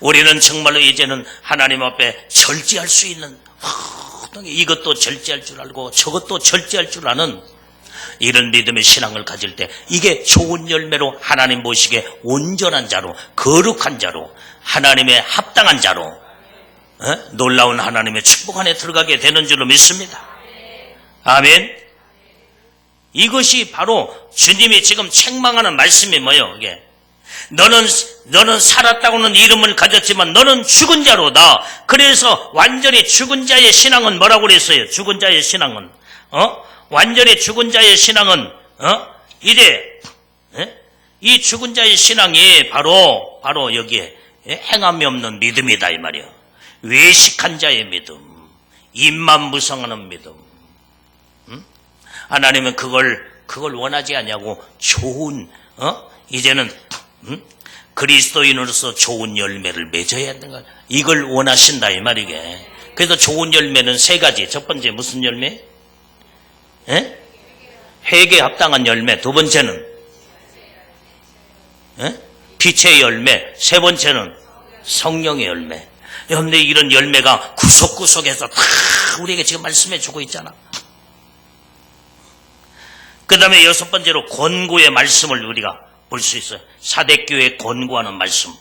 우리는 정말로 이제는 하나님 앞에 절제할 수 있는 이것도 절제할 줄 알고 저것도 절제할 줄 아는 이런 믿음의 신앙을 가질 때 이게 좋은 열매로 하나님 보시기에 온전한 자로 거룩한 자로 하나님의 합당한 자로 놀라운 하나님의 축복 안에 들어가게 되는 줄로 믿습니다. 아멘. 이것이 바로 주님이 지금 책망하는 말씀이 뭐예요? 이게 너는 살았다고는 이름을 가졌지만 너는 죽은 자로다. 그래서 완전히 죽은 자의 신앙은 뭐라고 그랬어요? 죽은 자의 신앙은 완전히 죽은 자의 신앙은 이제 이 죽은 자의 신앙이 바로 여기에 행함이 없는 믿음이다 이 말이에요. 외식한 자의 믿음, 입만 무성하는 믿음. 하나님은 그걸 원하지 않냐고 좋은 이제는 그리스도인으로서 좋은 열매를 맺어야 하는 것 이걸 원하신다 이 말이게. 그래서 좋은 열매는 세 가지. 첫 번째 무슨 열매? 예? 회개에 합당한 열매. 두 번째는 예? 빛의 열매. 세 번째는 성령의 열매. 그런데 이런 열매가 구석구석에서 다 우리에게 지금 말씀해 주고 있잖아. 그 다음에 여섯 번째로 권고의 말씀을 우리가 볼 수 있어요. 사대교회 권고하는 말씀.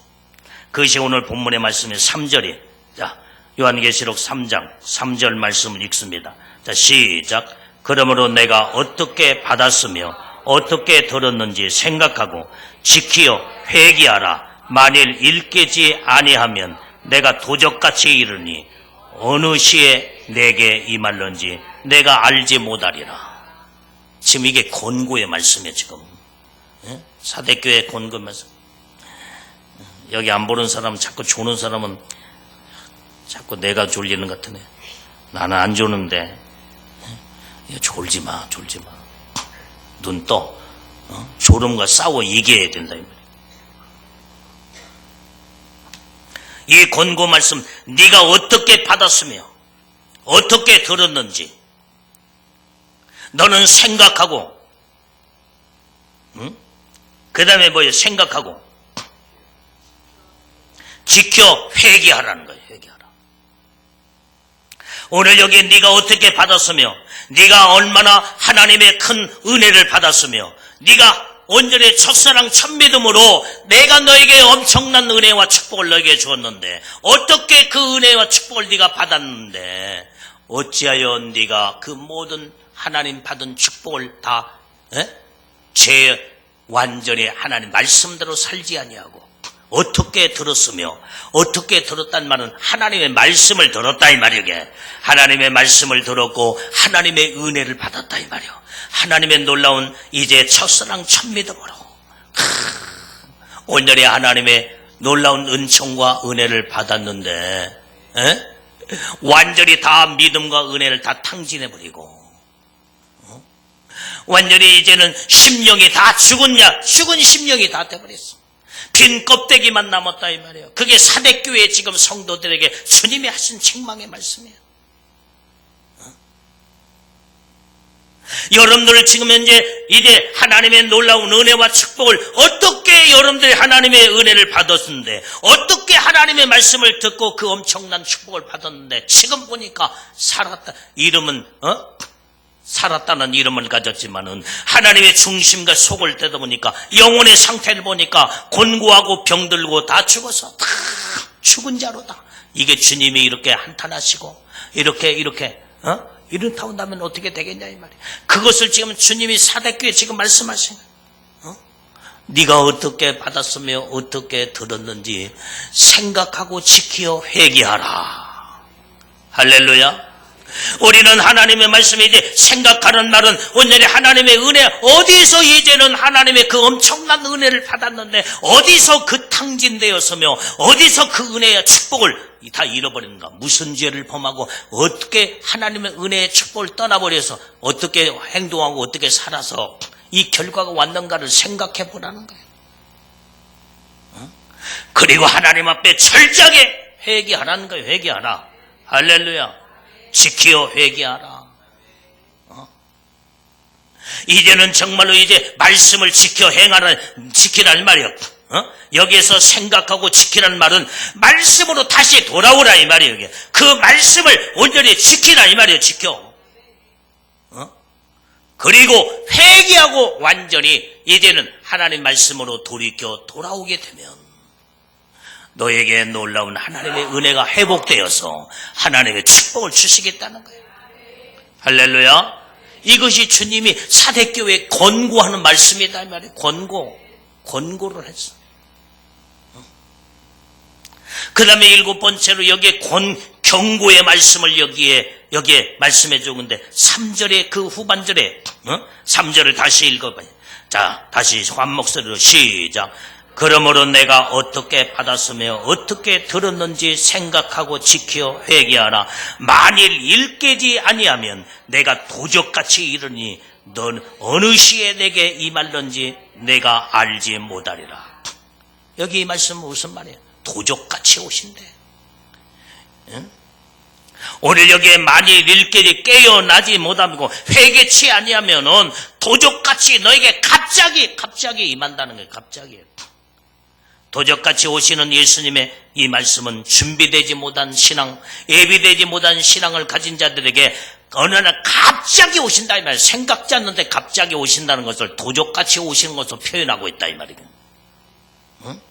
그것이 오늘 본문의 말씀의 3절이에요. 자, 요한계시록 3장 3절 말씀을 읽습니다. 자, 시작. 그러므로 내가 어떻게 받았으며 어떻게 들었는지 생각하고 지키어 회개하라. 만일 읽겠지 아니하면 내가 도적같이 이르니 어느 시에 내게 임할런지 내가 알지 못하리라. 지금 이게 권고의 말씀이에요. 지금 사대교회 권고 말씀. 여기 안 보는 사람, 자꾸 조는 사람은 자꾸 내가 졸리는 것 같으네. 나는 안 조는데 졸지 마, 졸지 마. 눈 떠. 졸음과 싸워 이겨야 된다. 이 권고 말씀, 네가 어떻게 받았으며 어떻게 들었는지 너는 생각하고, 그 다음에 뭐예요? 생각하고 지켜 회개하라는 거예요. 회개하라. 오늘 여기 네가 어떻게 받았으며 네가 얼마나 하나님의 큰 은혜를 받았으며 네가 온전히 첫사랑 첫믿음으로 내가 너에게 엄청난 은혜와 축복을 너에게 주었는데 어떻게 그 은혜와 축복을 네가 받았는데 어찌하여 네가 그 모든 하나님 받은 축복을 다 완전히 하나님 말씀대로 살지 아니하고 어떻게 들었으며 어떻게 들었단 말은 하나님의 말씀을 들었다 이 말이요. 하나님의 말씀을 들었고 하나님의 은혜를 받았다 이 말이요. 하나님의 놀라운 이제 첫사랑 첫믿음으로 온전히 하나님의 놀라운 은총과 은혜를 받았는데 완전히 다 믿음과 은혜를 다 탕진해버리고 완전히 이제는 심령이 다 죽은 심령이 다 돼버렸어. 빈 껍데기만 남았다 이 말이에요. 그게 사대교회 지금 성도들에게 주님이 하신 책망의 말씀이에요. 여러분들 지금 현재 이제 하나님의 놀라운 은혜와 축복을 어떻게 여러분들이 하나님의 은혜를 받았는데 어떻게 하나님의 말씀을 듣고 그 엄청난 축복을 받았는데 지금 보니까 살았다. 이름은 살았다는 이름을 가졌지만은 하나님의 중심과 속을 떼다 보니까 영혼의 상태를 보니까 곤고하고 병들고 다 죽어서 다 죽은 자로다. 이게 주님이 이렇게 한탄하시고 이렇게 이렇다 온다면 어떻게 되겠냐 이 말이에요. 그것을 지금 주님이 사대교회 지금 말씀하신 거예요. 네가 어떻게 받았으며 어떻게 들었는지 생각하고 지키어 회개하라. 할렐루야. 우리는 하나님의 말씀에 이제 생각하는 말은 온전히 하나님의 은혜, 어디서 이제는 하나님의 그 엄청난 은혜를 받았는데 어디서 그 탕진되었으며 어디서 그 은혜의 축복을 다 잃어버리는가. 무슨 죄를 범하고 어떻게 하나님의 은혜의 축복을 떠나버려서 어떻게 행동하고 어떻게 살아서 이 결과가 왔는가를 생각해 보라는 거예요. 그리고 하나님 앞에 철저하게 회개하라는 거예요. 회개하라. 할렐루야. 지키어 회개하라. 이제는 정말로 이제 말씀을 지키라는 말이요. 여기에서 생각하고 지키라는 말은 말씀으로 다시 돌아오라 이 말이에요. 그 말씀을 온전히 지키라 이 말이에요. 지켜. 그리고 회개하고 완전히 이제는 하나님 말씀으로 돌아오게 되면 너에게 놀라운 하나님의 은혜가 회복되어서 하나님의 축복을 주시겠다는 거예요. 할렐루야. 이것이 주님이 사대교회에 권고하는 말씀이다 이 말이에요. 권고를 했어. 그 다음에 일곱 번째로 여기에 경고의 말씀을 여기에 말씀해 주는데 3절의 그 후반절에 3절을 다시 읽어봐요. 자, 다시 한 목소리로 시작. 그러므로 내가 어떻게 받았으며 어떻게 들었는지 생각하고 지켜 회개하라. 만일 읽게지 아니하면 내가 도적같이 이르니 넌 어느 시에 내게 임할런지 내가 알지 못하리라. 여기 이 말씀은 무슨 말이에요? 도적같이 오신대. 응? 오늘 여기에 만일 일꾼이 깨어나지 못하고 회개치 아니하면은 도적같이 너에게 갑자기 임한다는 거예요. 갑자기. 도적같이 오시는 예수님의 이 말씀은 준비되지 못한 신앙, 예비되지 못한 신앙을 가진 자들에게 어느 날 갑자기 오신다 이 말이에요. 생각지 않는데 갑자기 오신다는 것을 도적같이 오시는 것으로 표현하고 있다 이 말이에요. 응?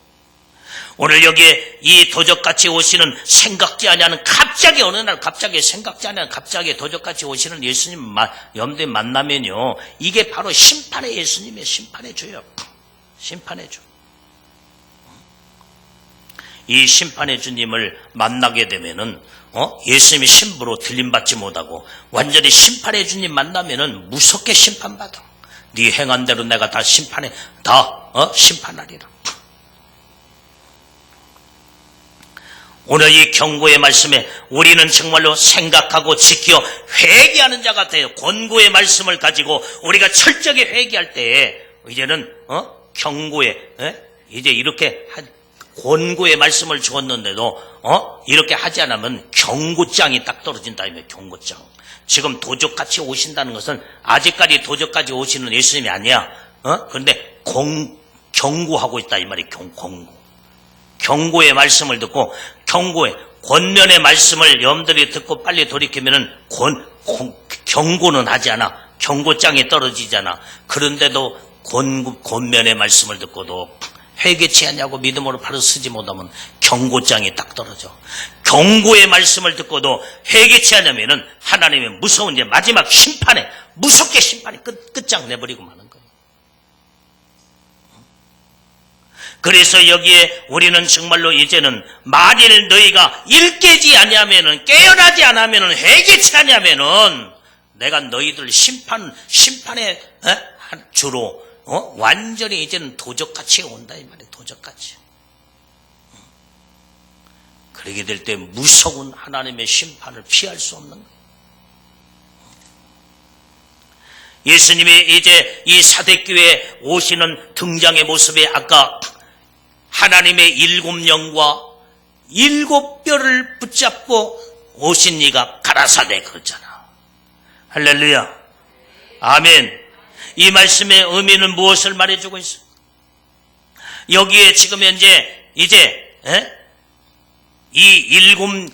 오늘 여기에 이 도적같이 오시는 생각지 아니하는 갑자기 어느 날 갑자기 생각지 아니하는 갑자기 도적같이 오시는 예수님 염두에 만나면요. 이게 바로 심판의 예수님의 심판의 주요. 심판의 주. 이 심판의 주님을 만나게 되면은 예수님의 신부로 들림받지 못하고 완전히 심판의 주님 만나면은 무섭게 심판받아. 네 행한 대로 내가 다 심판하리라. 오늘 이 경고의 말씀에 우리는 정말로 생각하고 지켜 회개하는 자가 돼요. 권고의 말씀을 가지고 우리가 철저하게 회개할 때에 이제는 경고에 이제 이렇게 권고의 말씀을 주었는데도 이렇게 하지 않으면 경고장이 딱 떨어진다 이거예요. 경고장. 지금 도적같이 오신다는 것은 아직까지 도적까지 오시는 예수님이 아니야. 그런데 경고하고 있다 이 말이 경고. 경고의 말씀을 듣고 경고의 권면의 말씀을 여러분들이 듣고 빨리 돌이키면은 경고는 하지 않아. 경고장이 떨어지잖아. 그런데도 권면의 말씀을 듣고도 회개치 않냐고 믿음으로 바로 쓰지 못하면 경고장이 딱 떨어져. 경고의 말씀을 듣고도 회개치 않으면은 하나님의 무서운 이제 마지막 심판에 무섭게 심판이 끝장 내버리고 마는 거예요. 그래서 여기에 우리는 정말로 이제는 만일 너희가 일깨지 아니하면은 깨어나지 않으면은 회개치 아니하면은 내가 너희들 심판의 주로 완전히 이제는 도적같이 온다 이 말이에요. 도적같이. 그러게 될 때 무서운 하나님의 심판을 피할 수 없는 거예요. 예수님이 이제 이 사대교회에 오시는 등장의 모습에 아까 하나님의 7영과 7뼈를 붙잡고 오신 이가 가라사대 그러잖아. 할렐루야. 아멘. 이 말씀의 의미는 무엇을 말해주고 있어? 여기에 지금 현재 이제 이 7영과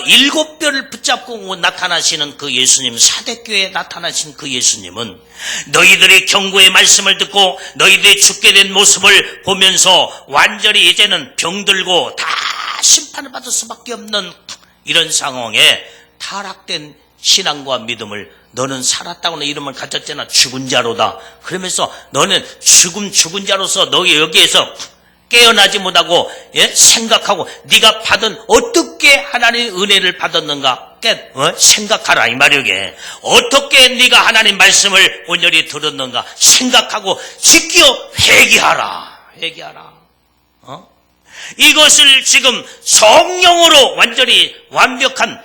7뼈를 붙잡고 나타나시는 그 예수님, 사대교회에 나타나신 그 예수님은 너희들이 경고의 말씀을 듣고 너희들이 죽게 된 모습을 보면서 완전히 이제는 병들고 다 심판을 받을 수밖에 없는 이런 상황에 타락된 신앙과 믿음을 너는 살았다고는 이름을 가졌잖아. 죽은 자로다. 그러면서 너는 죽은 자로서 너희 여기에서 깨어나지 못하고 생각하고 네가 받은 어떻게 하나님의 은혜를 받았는가 생각하라 이 말이게. 어떻게 네가 하나님 말씀을 온전히 들었는가 생각하고 지켜 회개하라. 이것을 지금 성령으로 완전히 완벽한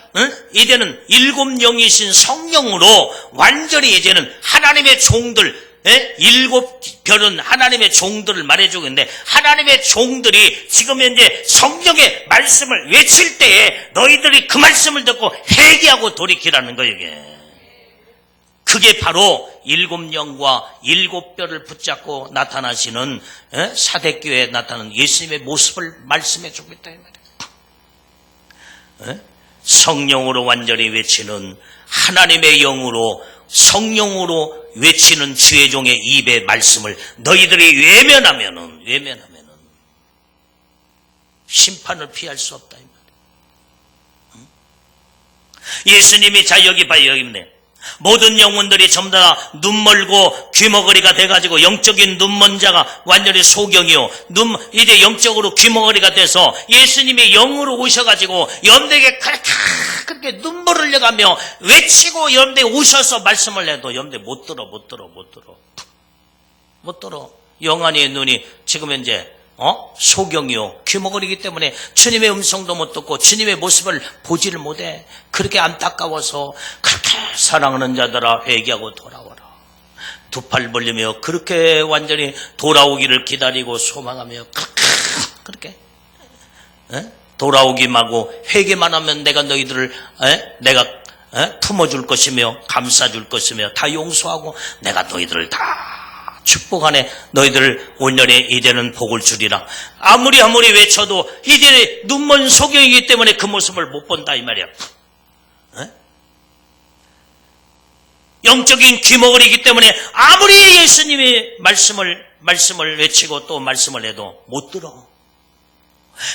이제는 7영이신 성령으로 완전히 이제는 하나님의 종들 7별은 하나님의 종들을 말해주고 있는데 하나님의 종들이 지금 현재 성령의 말씀을 외칠 때에 너희들이 그 말씀을 듣고 회개하고 돌이키라는 거예요. 이게. 그게 바로 7영과 7뼈를 붙잡고 나타나시는 사대교회에 나타나는 예수님의 모습을 말씀해 주고 있다 이 말이에요. 성령으로 완전히 외치는 하나님의 영으로 성령으로 외치는 주의 종의 입의 말씀을 너희들이 외면하면은 심판을 피할 수 없다 이 말이에요. 예수님이 자 여기 봐요. 여기 있네. 모든 영혼들이 전부 다 눈멀고 귀머거리가 돼가지고 영적인 눈먼 자가 완전히 소경이요. 이제 영적으로 귀머거리가 돼서 예수님이 영으로 오셔가지고 여러분들에게 그렇게 눈물을 흘려가며 외치고 여러분들이 오셔서 말씀을 해도 여러분들이 못 들어. 영안의 눈이 지금 현재 소경이요. 귀머거리기 때문에 주님의 음성도 못 듣고 주님의 모습을 보지를 못해. 그렇게 안타까워서 그렇게 사랑하는 자들아 회개하고 돌아오라. 두 팔 벌리며 그렇게 완전히 돌아오기를 기다리고 소망하며 그렇게 돌아오기만 하고 회개만 하면 내가 너희들을 내가 품어줄 것이며 감싸줄 것이며 다 용서하고 내가 너희들을 다 축복하네. 너희들 온전히 이제는 복을 주리라. 아무리 외쳐도 이제 눈먼 소경이기 때문에 그 모습을 못 본다 이 말이야. 영적인 귀머거리이기 때문에 아무리 예수님이 말씀을 외치고 또 말씀을 해도 못 들어.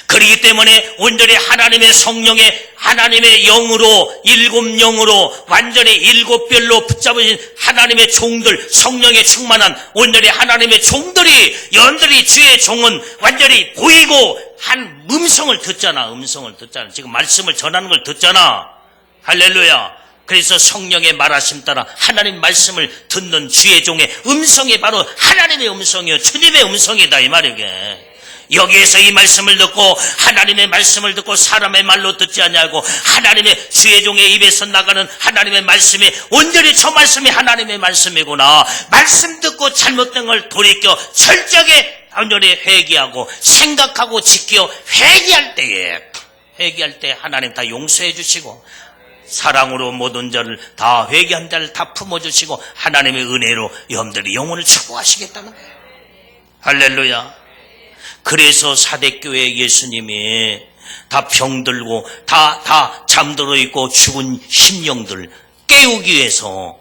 그렇기 때문에 온전히 하나님의 성령의 하나님의 영으로 일곱 영으로 완전히 일곱 별로 붙잡으신 하나님의 종들, 성령에 충만한 온전히 하나님의 종들이 연들이 주의 종은 완전히 보이고 한 음성을 듣잖아. 지금 말씀을 전하는 걸 듣잖아. 할렐루야. 그래서 성령의 말하심 따라 하나님 말씀을 듣는 주의 종의 음성이 바로 하나님의 음성이요 주님의 음성이다 이 말이게. 여기에서 이 말씀을 듣고 하나님의 말씀을 듣고 사람의 말로 듣지 않냐고 하나님의 주의 종의 입에서 나가는 하나님의 말씀이 온전히 저 말씀이 하나님의 말씀이구나. 말씀 듣고 잘못된 걸 돌이켜 철저하게 온전히 회개하고 생각하고 지켜 회개할 때 하나님 다 용서해 주시고 사랑으로 모든 자를 다 회개한 자를 다 품어주시고 하나님의 은혜로 여러분들이 영혼을 축복하시겠다는 거예요. 할렐루야. 그래서 사대교회 예수님이 다 병들고 다 잠들어 있고 죽은 심령들 깨우기 위해서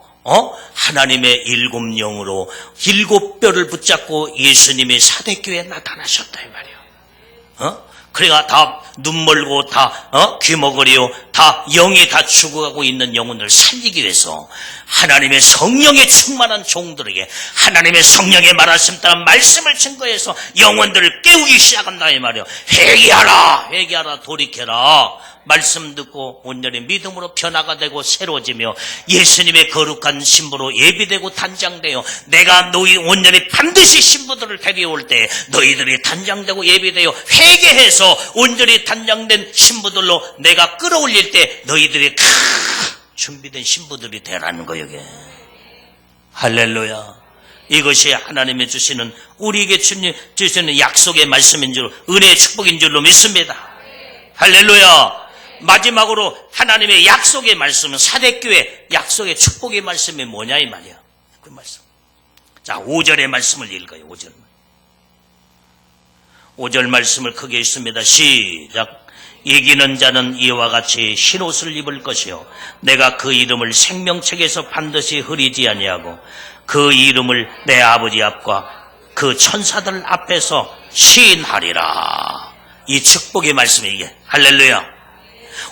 하나님의 일곱 영으로 일곱 뼈를 붙잡고 예수님이 사대교회에 나타나셨다 이 말이에요. 그러니까 다 눈멀고 다 귀머거리요 다 영이 다 죽어가고 있는 영혼을 살리기 위해서 하나님의 성령에 충만한 종들에게 하나님의 성령의 말하심 따라 말씀을 증거해서 영혼들을 깨우기 시작한다 이 말이에요. 회개하라 돌이켜라. 말씀 듣고 온전히 믿음으로 변화가 되고 새로워지며 예수님의 거룩한 신부로 예비되고 단장되어 내가 너희 온전히 반드시 신부들을 데려올 때 너희들이 단장되고 예비되어 회개해서 온전히 단장된 신부들로 내가 끌어올릴 때 너희들이 다 준비된 신부들이 되라는 거예요. 이게. 할렐루야. 이것이 하나님이 주시는 우리에게 주시는 약속의 말씀인 줄 은혜의 축복인 줄로 믿습니다. 할렐루야. 마지막으로 하나님의 약속의 말씀은 사대교회 약속의 축복의 말씀이 뭐냐 이 말이야. 그 말씀. 자, 5절의 말씀을 읽어요. 5절 말씀을 크게 읽습니다. 시작. 이기는 자는 이와 같이 흰옷을 입을 것이요 내가 그 이름을 생명책에서 반드시 흐리지 아니하고 그 이름을 내 아버지 앞과 그 천사들 앞에서 시인하리라. 이 축복의 말씀이 이게. 할렐루야.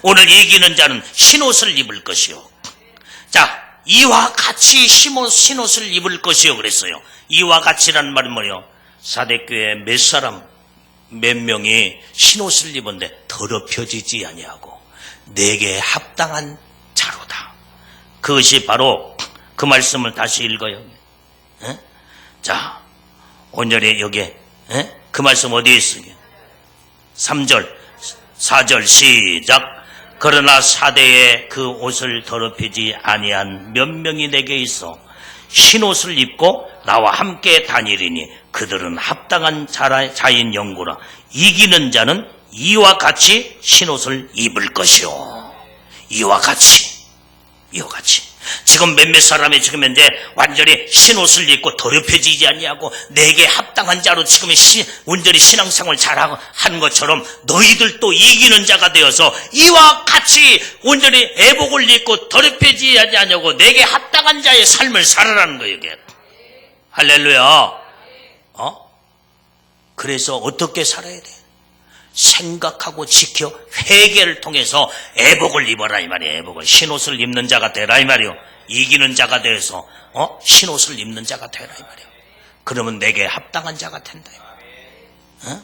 오늘 이기는 자는 흰옷을 입을 것이요. 자, 이와 같이 흰옷을 입을 것이요 그랬어요. 이와 같이라는 말은 뭐예요? 사대교회 몇 명이 흰옷을 입었는데 더럽혀지지 아니하고 내게 합당한 자로다. 그것이 바로 그 말씀을 다시 읽어요. 자, 온전히 여기에 그 말씀 어디에 있어요? 3절 4절 시작. 그러나 사대에 그 옷을 더럽히지 아니한 몇 명이 내게 있어 흰옷을 입고 나와 함께 다니리니 그들은 합당한 자인 영구라. 이기는 자는 이와 같이 흰옷을 입을 것이요. 이와 같이. 지금 몇몇 사람이 지금 현재 완전히 흰옷을 입고 더럽혀지지 아니하고 내게 합당한 자로 지금 온전히 신앙생활 잘하고 한 것처럼 너희들도 이기는 자가 되어서 이와 같이 온전히 애복을 입고 더럽혀지지 아니하고 내게 합당한 자의 삶을 살아라는 거예요. 이게. 할렐루야. 그래서 어떻게 살아야 돼? 생각하고 지켜 회개를 통해서 애복을 입어라 이 말이에요. 애복을. 흰옷을 입는 자가 되라 이 말이에요. 이기는 자가 되어서 흰옷을 입는 자가 되라 이 말이에요. 그러면 내게 합당한 자가 된다 이 말이에요.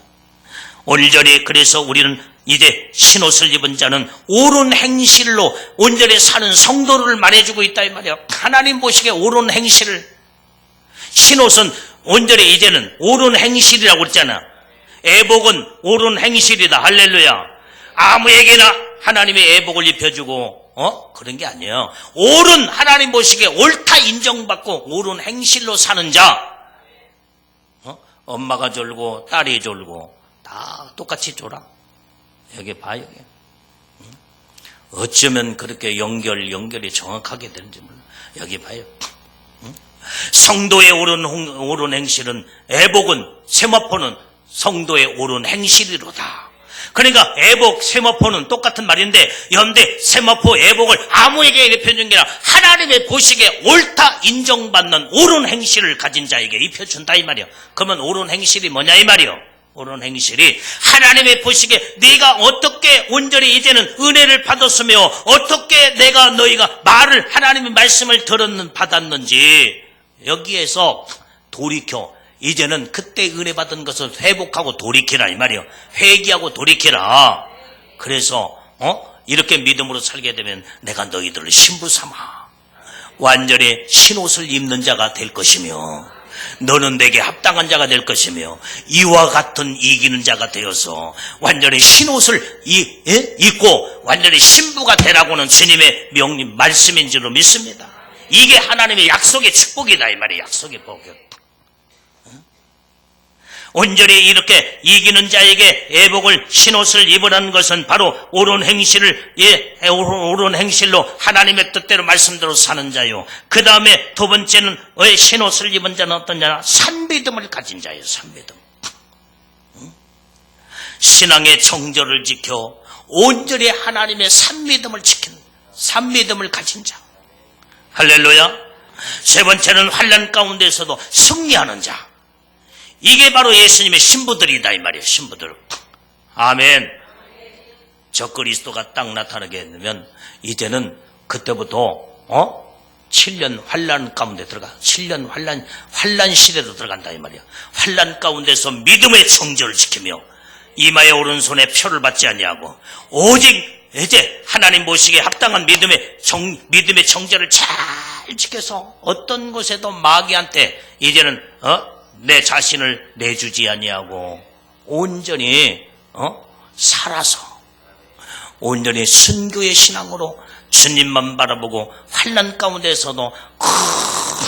온전히 그래서 우리는 이제 흰옷을 입은 자는 옳은 행실로 온전히 사는 성도를 말해주고 있다 이 말이에요. 하나님 보시기에 옳은 행실을. 흰옷은 온전히 이제는 옳은 행실이라고 그랬잖아. 애복은 옳은 행실이다. 할렐루야. 아무에게나 하나님의 애복을 입혀주고 그런 게 아니에요. 옳은 하나님 보시기에 옳다 인정받고 옳은 행실로 사는 자. 엄마가 졸고 딸이 졸고 다 똑같이 졸아. 여기 봐요. 어쩌면 그렇게 연결이 정확하게 되는지 몰라. 여기 봐요. 성도의 옳은 행실은, 애복은, 세마포는 성도의 옳은 행실이로다. 그러니까 애복, 세마포는 똑같은 말인데, 연대, 세마포, 애복을 아무에게 입혀준 게 아니라 하나님의 보시기에 옳다 인정받는 옳은 행실을 가진 자에게 입혀준다 이 말이야. 그러면 옳은 행실이 뭐냐 이 말이야. 옳은 행실이 하나님의 보시기에 네가 어떻게 온전히 이제는 은혜를 받았으며 어떻게 내가 너희가 말을, 하나님의 말씀을 받았는지 여기에서 돌이켜, 이제는 그때 은혜 받은 것을 회복하고 돌이키라 이 말이요. 회개하고 돌이키라. 그래서 이렇게 믿음으로 살게 되면 내가 너희들을 신부 삼아 완전히 신옷을 입는 자가 될 것이며 너는 내게 합당한 자가 될 것이며 이와 같은 이기는 자가 되어서 완전히 신옷을 입고 완전히 신부가 되라고는 주님의 명령 말씀인 줄로 믿습니다. 이게 하나님의 약속의 축복이다 이 말이에요. 약속의 복이요. 온전히 이렇게 이기는 자에게 애복을, 신옷을 입으라는 것은 바로 옳은 행실을, 옳은 행실로 하나님의 뜻대로 말씀대로 사는 자요. 그 다음에 두 번째는 신옷을 입은 자는 어떤 자냐? 산믿음을 가진 자예요. 산믿음. 신앙의 정절을 지켜 온전히 하나님의 산믿음을 지키는, 산믿음을 가진 자. 할렐루야. 세 번째는 환난 가운데서도 승리하는 자. 이게 바로 예수님의 신부들이다 이 말이에요. 신부들. 아멘. 저 그리스도가 딱 나타나게 되면 이제는 그때부터 7년 환난 가운데 들어가. 7년 환난 시대로 들어간다 이 말이야. 환난 가운데서 믿음의 정절을 지키며 이마에 오른손에 표를 받지 아니하고 오직 이제 하나님 보시기에 합당한 믿음의 정절을 잘 지켜서 어떤 곳에도 마귀한테 이제는 내 자신을 내주지 아니하고 온전히 살아서 온전히 순교의 신앙으로 주님만 바라보고 환난 가운데서도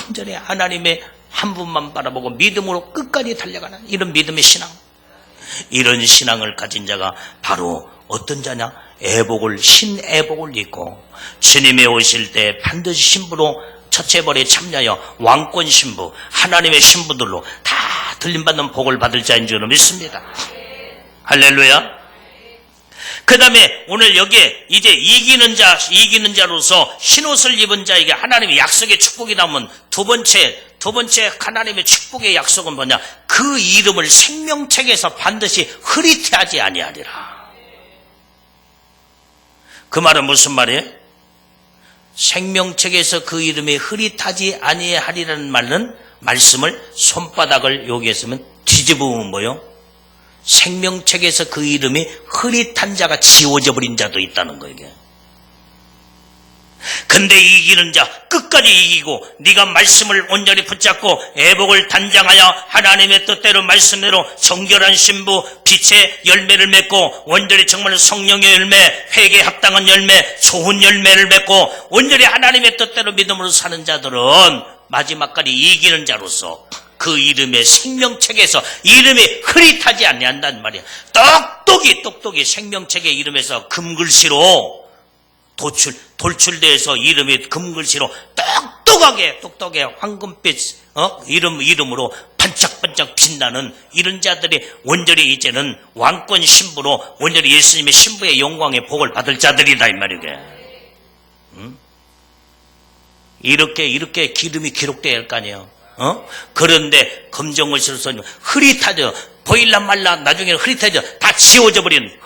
온전히 하나님의 한 분만 바라보고 믿음으로 끝까지 달려가는 이런 믿음의 신앙, 이런 신앙을 가진 자가 바로 어떤 자냐? 신애복을 입고 주님이 오실 때 반드시 신부로 첫째 벌에 참여하여 왕권 신부, 하나님의 신부들로 다 들림받는 복을 받을 자인 줄 믿습니다. 할렐루야. 그 다음에 오늘 여기에 이제 이기는 자로서 신옷을 입은 자에게 하나님의 약속의 축복이 나오면 두 번째 하나님의 축복의 약속은 뭐냐? 그 이름을 생명책에서 반드시 흐릿해하지 아니하리라. 그 말은 무슨 말이에요? 생명책에서 그 이름이 흐릿하지 아니하리라는 말씀을 손바닥을 여기에 쓰면 뒤집으면 뭐요? 생명책에서 그 이름이 흐릿한 자가 지워져 버린 자도 있다는 거예요. 이게. 근데 이기는 자, 끝까지 이기고 네가 말씀을 온전히 붙잡고 애복을 단장하여 하나님의 뜻대로 말씀대로 정결한 신부, 빛의 열매를 맺고 온전히 정말 성령의 열매, 회개에 합당한 열매, 좋은 열매를 맺고 온전히 하나님의 뜻대로 믿음으로 사는 자들은 마지막까지 이기는 자로서 그 이름의 생명책에서 이름이 흐릿하지 아니한단 말이야. 똑똑히 생명책의 이름에서 금글씨로 돌출돼서 이름이 금글씨로 똑똑하게 황금빛 이름으로 반짝반짝 빛나는 이런 자들이 온전히 이제는 왕권 신부로 온전히 예수님의 신부의 영광의 복을 받을 자들이다 이 말이게. 이렇게 기름이 기록돼야 할 거 아니에요. 그런데 검정을 실어서 흐릿하죠. 보일라 말라 나중에 흐릿해져 다 지워져 버리는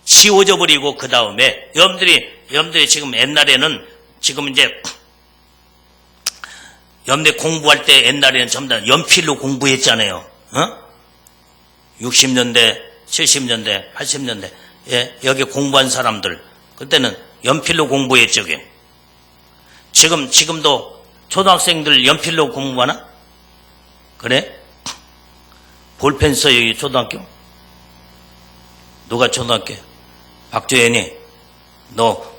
지워져 버리고 그 다음에 여러분들이 지금 옛날에는 지금 이제 여러분들 공부할 때 옛날에는 전부 다 연필로 공부했잖아요. 60년대, 70년대, 80년대 여기 공부한 사람들 그때는 연필로 공부했죠. 지금도 초등학생들 연필로 공부하나? 그래? 볼펜 써 여기 초등학교? 누가 초등학교? 박조연이 너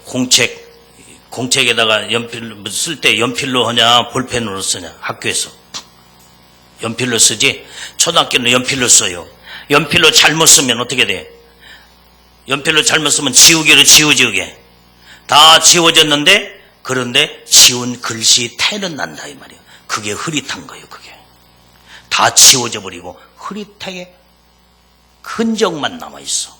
공책에다가 연필 쓸 때 연필로 하냐 볼펜으로 쓰냐 학교에서 연필로 쓰지 초등학교는 연필로 써요. 연필로 잘못 쓰면 어떻게 돼? 연필로 잘못 쓰면 지우개로 지워지게 다 지워졌는데, 그런데 지운 글씨 태는 난다 이 말이에요. 그게 흐릿한 거예요. 그게 다 지워져 버리고 흐릿하게 흔적만 남아있어.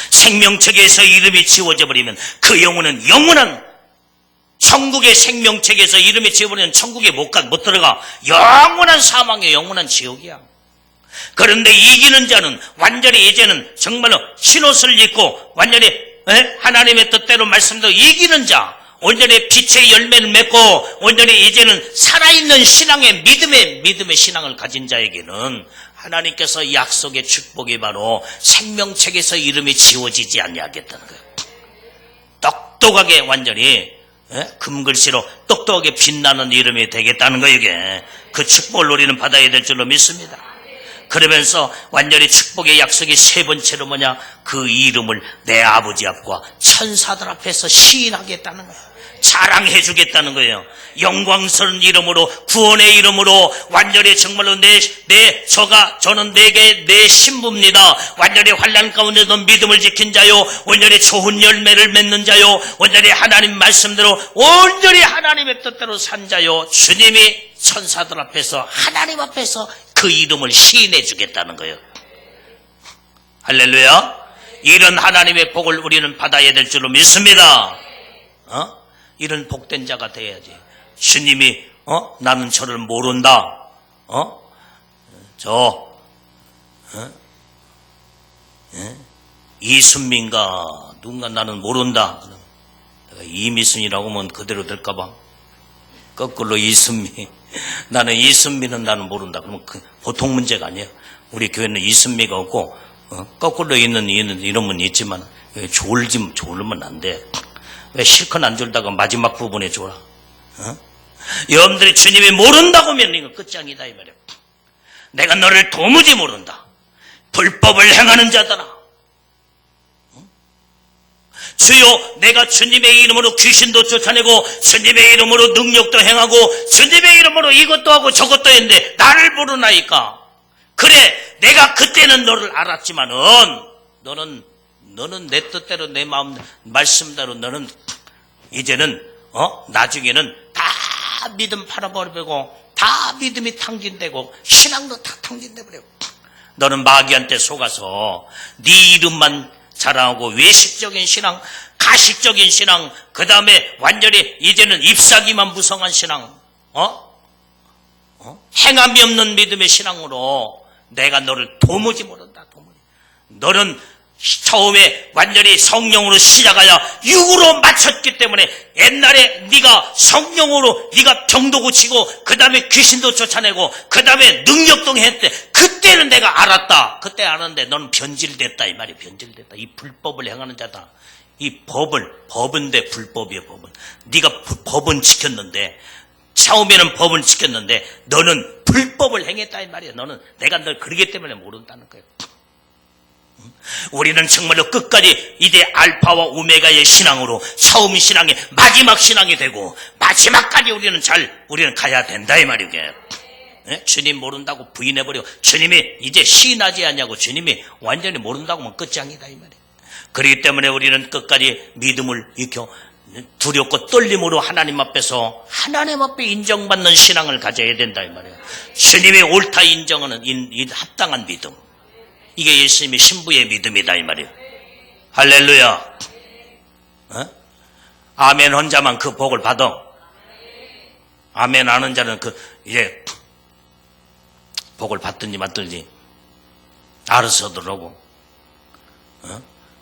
생명책에서 이름이 지워져 버리면 그 영혼은 영원한 천국의 생명책에서 이름이 지워버리면 천국에 못 들어가. 영원한 사망의 영원한 지옥이야. 그런데 이기는 자는 완전히 이제는 정말로 흰옷을 입고 완전히 하나님의 뜻대로 말씀대로 이기는 자, 온전히 빛의 열매를 맺고 온전히 이제는 살아있는 신앙의 믿음의 신앙을 가진 자에게는 하나님께서 약속의 축복이 바로 생명책에서 이름이 지워지지 아니하겠다는 거예요. 똑똑하게 완전히 금글씨로 똑똑하게 빛나는 이름이 되겠다는 거예요. 이게 그 축복을 우리는 받아야 될 줄로 믿습니다. 그러면서 완전히 축복의 약속이 세 번째로 뭐냐? 그 이름을 내 아버지 앞과 천사들 앞에서 시인하겠다는 거예요. 자랑해 주겠다는 거예요. 영광스러운 이름으로, 구원의 이름으로 완전히 정말로 저는 내게 내 신부입니다. 완전히 환난 가운데도 믿음을 지킨 자요, 온전히 좋은 열매를 맺는 자요, 온전히 하나님 말씀대로 온전히 하나님의 뜻대로 산 자요, 주님이 천사들 앞에서 하나님 앞에서 그 이름을 시인해 주겠다는 거예요. 할렐루야. 이런 하나님의 복을 우리는 받아야 될 줄로 믿습니다. 이런 복된 자가 돼야지. 주님이 나는 저를 모른다. 이순민가 누군가 나는 모른다. 내가 이미순이라고 하면 그대로 될까봐. 거꾸로 이순미. 나는 이순미는 나는 모른다. 그러면 보통 문제가 아니에요. 우리 교회는 이순미가 없고 거꾸로 있는 이름은 있지만 졸면 안 돼. 왜 실컷 안 졸다가 마지막 부분에 졸아? 여러분들이 주님이 모른다고 하면 이거 끝장이다 이 말이야. 내가 너를 도무지 모른다. 불법을 행하는 자들아. 주여, 내가 주님의 이름으로 귀신도 쫓아내고 주님의 이름으로 능력도 행하고 주님의 이름으로 이것도 하고 저것도 했는데 나를 모르나이까. 그래, 내가 그때는 너를 알았지만은 너는 내 뜻대로 내 마음 말씀대로 너는 이제는 나중에는 다 믿음 팔아버리고 다 믿음이 탕진되고 신앙도 다 탕진되버리고 너는 마귀한테 속아서 네 이름만 자랑하고 외식적인 신앙, 가식적인 신앙, 그 다음에 완전히 이제는 잎사귀만 무성한 신앙, 행함이 없는 믿음의 신앙으로 내가 너를 도무지 모른다. 너는 처음에 완전히 성령으로 시작하여 육으로 맞췄기 때문에 옛날에 네가 성령으로 네가 병도 고치고 그 다음에 귀신도 쫓아내고 그 다음에 능력도 했대. 그때는 내가 알았다. 그때 알았는데 너는 변질됐다 이 말이. 변질됐다. 이 불법을 행하는 자다. 이 법인데 불법이야. 법은 네가 법은 지켰는데 처음에는 법을 지켰는데 너는 불법을 행했다 이 말이야. 너는 내가 널 그러기 때문에 모른다는 거야. 우리는 정말로 끝까지 이제 알파와 오메가의 신앙으로 처음 신앙이 마지막 신앙이 되고 마지막까지 우리는 가야 된다 이 말이에요. 주님 모른다고 부인해버려. 주님이 이제 시인하지 않냐고. 주님이 완전히 모른다고 하면 끝장이다 이 말이에요. 그렇기 때문에 우리는 끝까지 믿음을 익혀 두렵고 떨림으로 하나님 앞에서 하나님 앞에 인정받는 신앙을 가져야 된다 이 말이에요. 주님이 옳다 인정하는 합당한 믿음. 이게 예수님의 신부의 믿음이다 이 말이에요. 할렐루야. 아멘 혼자만 그 복을 받아. 아멘 하는 자는 이제 복을 받든지 받든지 알아서 들어오고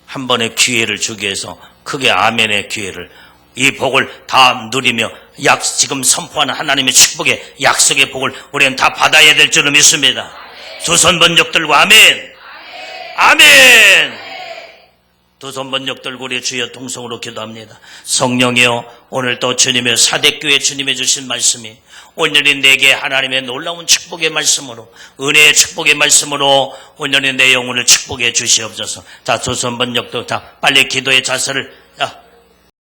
한 번의 기회를 주기 위해서 크게 아멘의 기회를 이 복을 다 누리며 지금 선포하는 하나님의 축복의 약속의 복을 우리는 다 받아야 될 줄로 믿습니다. 두 손 번쩍 들고 아멘. 아멘. 두 손 번쩍 들고 우리 주여 동성으로 기도합니다. 성령이여, 오늘 또 주님의 사대교회 주님의 주신 말씀이 온전히 내게 하나님의 놀라운 축복의 말씀으로, 은혜의 축복의 말씀으로 온전히 내 영혼을 축복해 주시옵소서. 자, 두 손 번쩍 들고, 자, 빨리 기도의 자세를